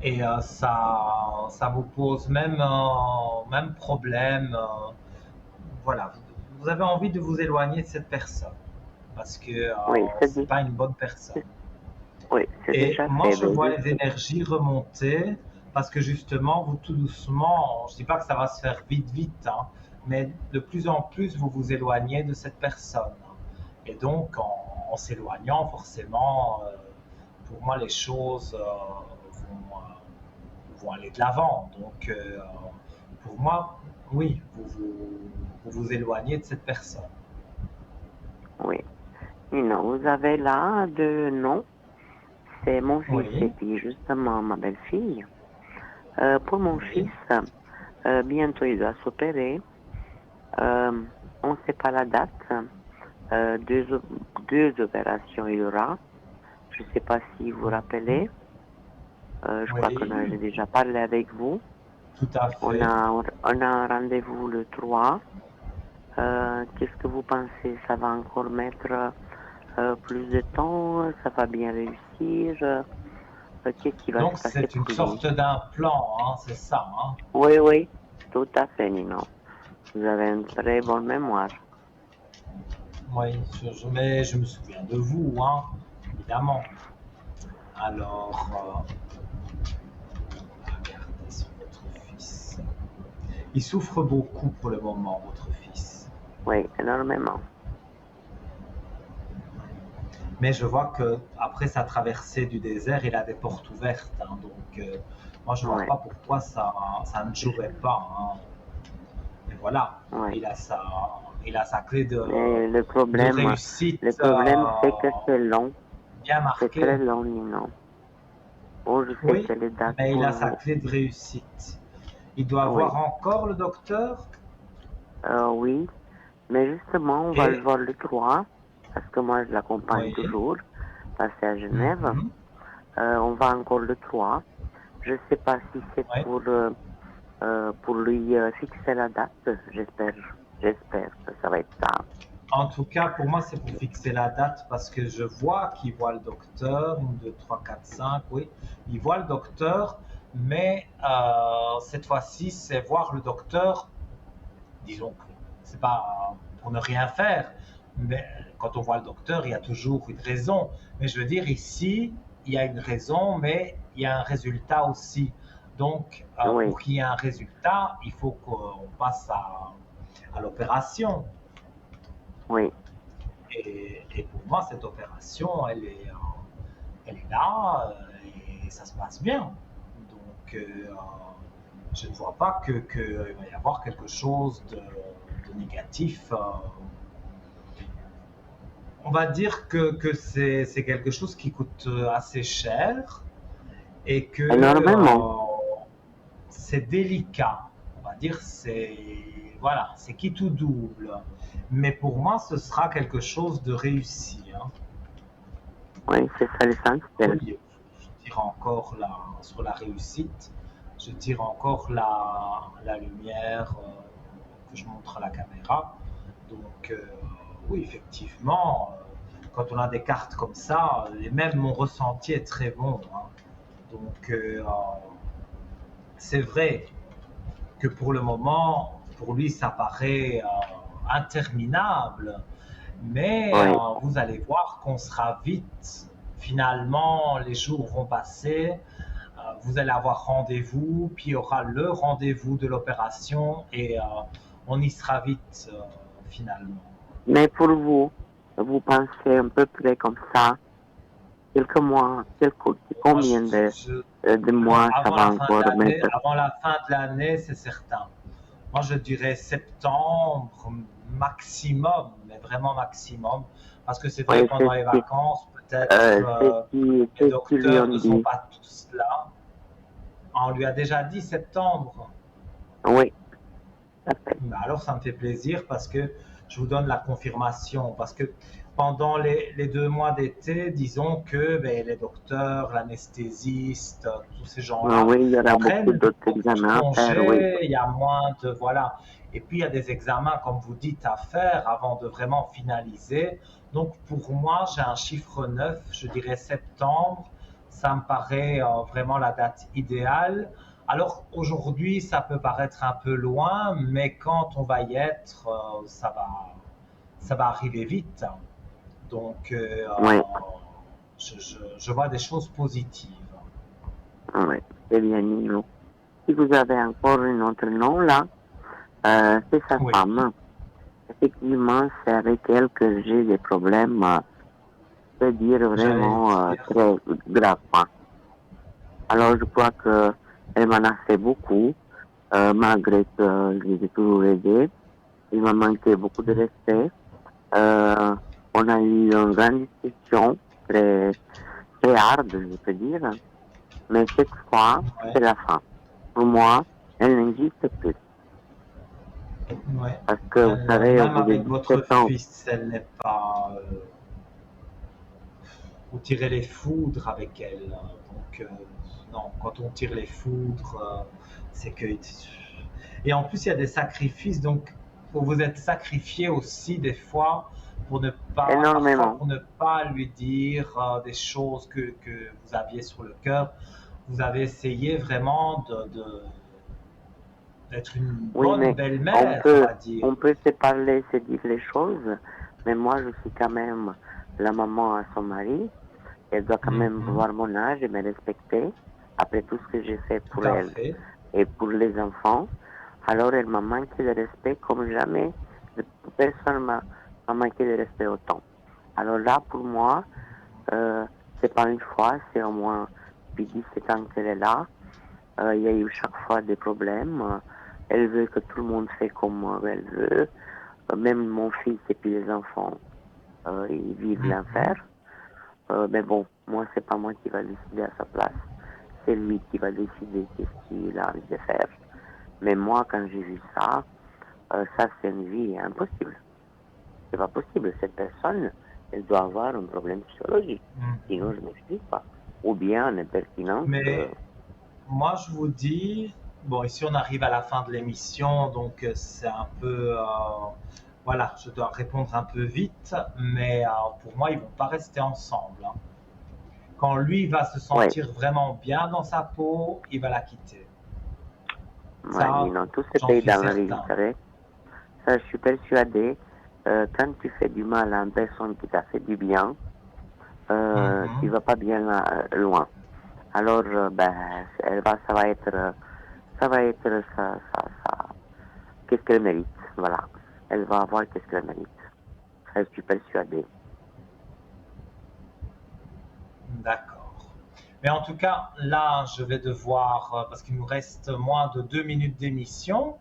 et ça vous pose même problème. Voilà, vous avez envie de vous éloigner de cette personne parce que c'est pas une bonne personne. Oui, c'est déjà Et moi je vois les énergies remonter parce que justement vous tout doucement, je dis pas que ça va se faire vite, hein, mais de plus en plus vous vous éloignez de cette personne. Et donc en s'éloignant forcément, pour moi les choses vont aller de l'avant. Donc pour moi, oui, vous éloignez de cette personne. Oui. Non, vous avez là deux noms. C'est mon fils et puis justement ma belle-fille. Pour mon fils, bientôt il doit s'opérer. On ne sait pas la date. Deux opérations il y aura. Je ne sais pas si vous vous rappelez. Je crois qu'on a déjà parlé avec vous. Tout à fait. On a un rendez-vous le 3. Qu'est-ce que vous pensez? Ça va encore mettre plus de temps? Ça va bien réussir? Qu'est-ce qui va Donc se passer? c'est une sorte d'implant, hein, c'est ça, hein? Oui, tout à fait, Nino. Vous avez une très bonne mémoire. Oui, mais je me souviens de vous, hein, évidemment. Alors, regardez sur votre fils. Il souffre beaucoup pour le moment, votre fils. Oui, énormément. Mais je vois que après sa traversée du désert, il a des portes ouvertes. Hein, donc, moi, je ne vois pas pourquoi ça ne jouerait pas. Hein. Et voilà, il a sa clé de réussite. Le problème, c'est que c'est long. bien C'est marqué. très long, Nino. Oh, je sais Oui, que les dates mais il pour a sa vous. clé de réussite. Il doit Oui, voir encore le docteur. oui. Mais justement, on va le Et voir le 3, parce que moi, je l'accompagne oui, toujours, passer à Genève. mhm, On va encore le 3. Je ne sais pas si c'est oui. pour lui fixer la date. J'espère, j'espère que ça va être ça. En tout cas, pour moi, c'est pour fixer la date parce que je vois qu'il voit le docteur. 1, 2, 3, 4, 5, oui. Il voit le docteur, mais cette fois-ci, c'est voir le docteur, disons que c'est pas pour ne rien faire, mais quand on voit le docteur, il y a toujours une raison. Mais je veux dire, ici, il y a une raison, mais il y a un résultat aussi. Donc, Oui, pour qu'il y ait un résultat, il faut qu'on passe à l'opération. oui. Et pour moi, cette opération, elle est là et ça se passe bien. Donc, je ne vois pas qu'il va y avoir quelque chose de négatif. On va dire que c'est quelque chose qui coûte assez cher et que Énormément. c'est délicat. On va dire voilà, c'est qui tout double. Mais pour moi, ce sera quelque chose de réussi, hein. Oui, c'est ça l'essentiel. Oui, je tire encore sur la réussite, je tire encore la lumière que je montre à la caméra. Donc, oui, effectivement, quand on a des cartes comme ça, et même mon ressenti est très bon, hein. Donc, c'est vrai que pour le moment, pour lui, ça paraît interminable. Mais Oui, vous allez voir qu'on sera vite. Finalement, les jours vont passer. Vous allez avoir rendez-vous, puis il y aura le rendez-vous de l'opération et on y sera vite finalement. mais pour vous pensez à peu près comme ça, quelques mois, Moi, combien de mois ça va encore mettre? avant la fin de l'année, c'est certain. Moi, je dirais septembre maximum, mais vraiment maximum, parce que c'est vrai Oui, pendant les vacances, peut-être les c'est ce qu'ils lui docteurs ont ne sont dit. pas tous là. On lui a déjà dit septembre. Oui, tout à fait. Ben alors, ça me fait plaisir parce que je vous donne la confirmation. Parce que pendant les 2 mois d'été, disons que ben, les docteurs, l'anesthésiste, tous ces gens-là Oui, il y aura beaucoup prennent d'autres beaucoup de examens à faire, oui. congés, il y a moins de... Voilà. Et puis, il y a des examens, comme vous dites, à faire avant de vraiment finaliser. Donc, pour moi, j'ai un chiffre 9, je dirais septembre. Ça me paraît vraiment la date idéale. Alors aujourd'hui, ça peut paraître un peu loin, mais quand on va y être, ça va arriver vite. Donc, Oui, je vois des choses positives. oui, c'est bien, Nino. Si vous avez encore un autre nom là, c'est sa Oui, femme. Effectivement, c'est avec elle que j'ai des problèmes, je peux dire j'allais vraiment dire. très graves. Alors, je crois que elle m'en a fait beaucoup, malgré que je les ai toujours aidés. Il m'a manqué beaucoup de respect. On a eu une grande discussion, très, très hard, je peux dire. Mais cette fois, Ouais, c'est la fin. Pour moi, elle n'existe plus. ouais. Parce que, vous savez, au Même bout de avec votre 17 ans, fils, elle n'est pas. Vous tirez les foudres avec elle. Donc, non, quand on tire les foudres, c'est que. Et en plus, il y a des sacrifices. Donc, vous vous êtes sacrifié aussi des fois pour ne pas, parfois énormément. pour ne pas lui dire des choses que vous aviez sur le cœur. Vous avez essayé vraiment d'être une Oui, bonne mais belle-mère, on va dire. on peut se parler, se dire les choses, mais moi, je suis quand même la maman à son mari. Elle doit quand même Mhm. voir mon âge et me respecter, après tout ce que j'ai fait Tout pour à elle fait. et pour les enfants. Alors, elle m'a manqué de respect comme jamais personne m'a manqué de respect autant. Alors là, pour moi, c'est pas une fois, c'est au moins depuis 17 ans qu'elle est là. Il y a eu chaque fois des problèmes. Elle veut que tout le monde fait comme elle veut. Même mon fils et puis les enfants, ils vivent Mhm. l'enfer. Mais bon, moi, c'est pas moi qui va décider à sa place. C'est lui qui va décider qu'est-ce qu'il a envie de faire. Mais moi, quand j'ai vu ça, ça, c'est une vie impossible. C'est pas possible. Cette personne, elle doit avoir un problème psychologique. Sinon, je ne m'explique pas. Ou bien une impertinence. Mais moi, je vous dis, bon, ici, on arrive à la fin de l'émission, donc c'est un peu... voilà, je dois répondre un peu vite, mais pour moi, ils vont pas rester ensemble, hein. Quand lui va se sentir vraiment bien dans sa peau, il va la quitter. Ça, oui, non, tout se paye dans la vie, vous savez. Ça, je suis persuadé, quand tu fais du mal à une personne qui t'a fait du bien, tu vas pas bien loin. Alors, ça va être ça, qu'est-ce qu'elle mérite, voilà. Elle va avoir qu'est-ce qu'elle mérite. Ça, je suis persuadé. D'accord. Mais en tout cas, là, je vais devoir, parce qu'il nous reste moins de 2 minutes d'émission.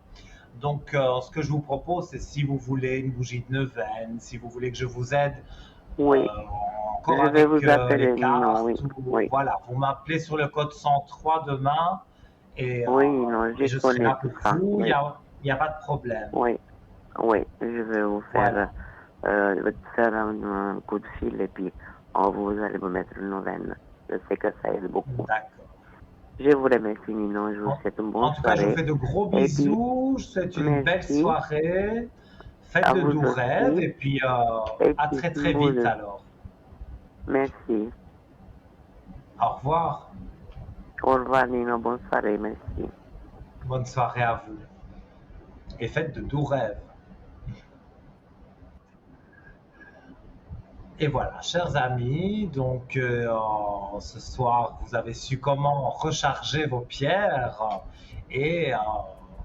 Donc, ce que je vous propose, c'est si vous voulez une bougie de neuvaine, si vous voulez que je vous aide, oui. encore je vais avec vous appeler, les cartes, non, oui. Oui. Voilà, vous m'appelez sur le code 103 demain et, oui, non, et je serai là pour vous, oui. il n'y a pas de problème. Oui, oui, je vais vous faire, un coup de fil et puis vous allez me mettre une neuvaine. Je sais que ça aide beaucoup. D'accord. Je vous remercie, Nino. Je vous souhaite une bonne soirée. En tout cas, je vous fais de gros bisous. Je vous souhaite une belle soirée. Faites de doux rêves et puis à très très vite alors. Merci. Au revoir. Au revoir, Nino. Bonne soirée. Merci. Bonne soirée à vous. Et faites de doux rêves. Et voilà, chers amis, donc ce soir, vous avez su comment recharger vos pierres et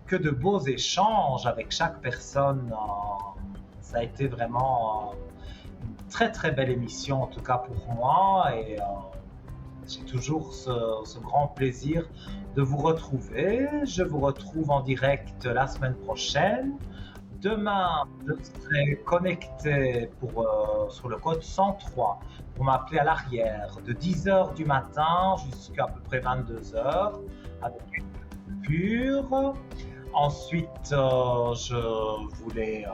que de beaux échanges avec chaque personne. Ça a été vraiment une très très belle émission, en tout cas pour moi, et j'ai toujours ce grand plaisir de vous retrouver. Je vous retrouve en direct la semaine prochaine. Demain, je serai connecté sur le code 103 pour m'appeler à l'arrière de 10h du matin jusqu'à peu près 22h avec une coupure. Ensuite, je voulais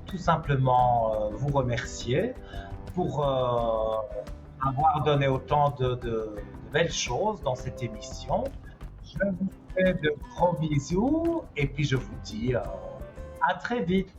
tout simplement vous remercier pour avoir donné autant de belles choses dans cette émission. Je vous fais de gros bisous et puis je vous dis... à très vite.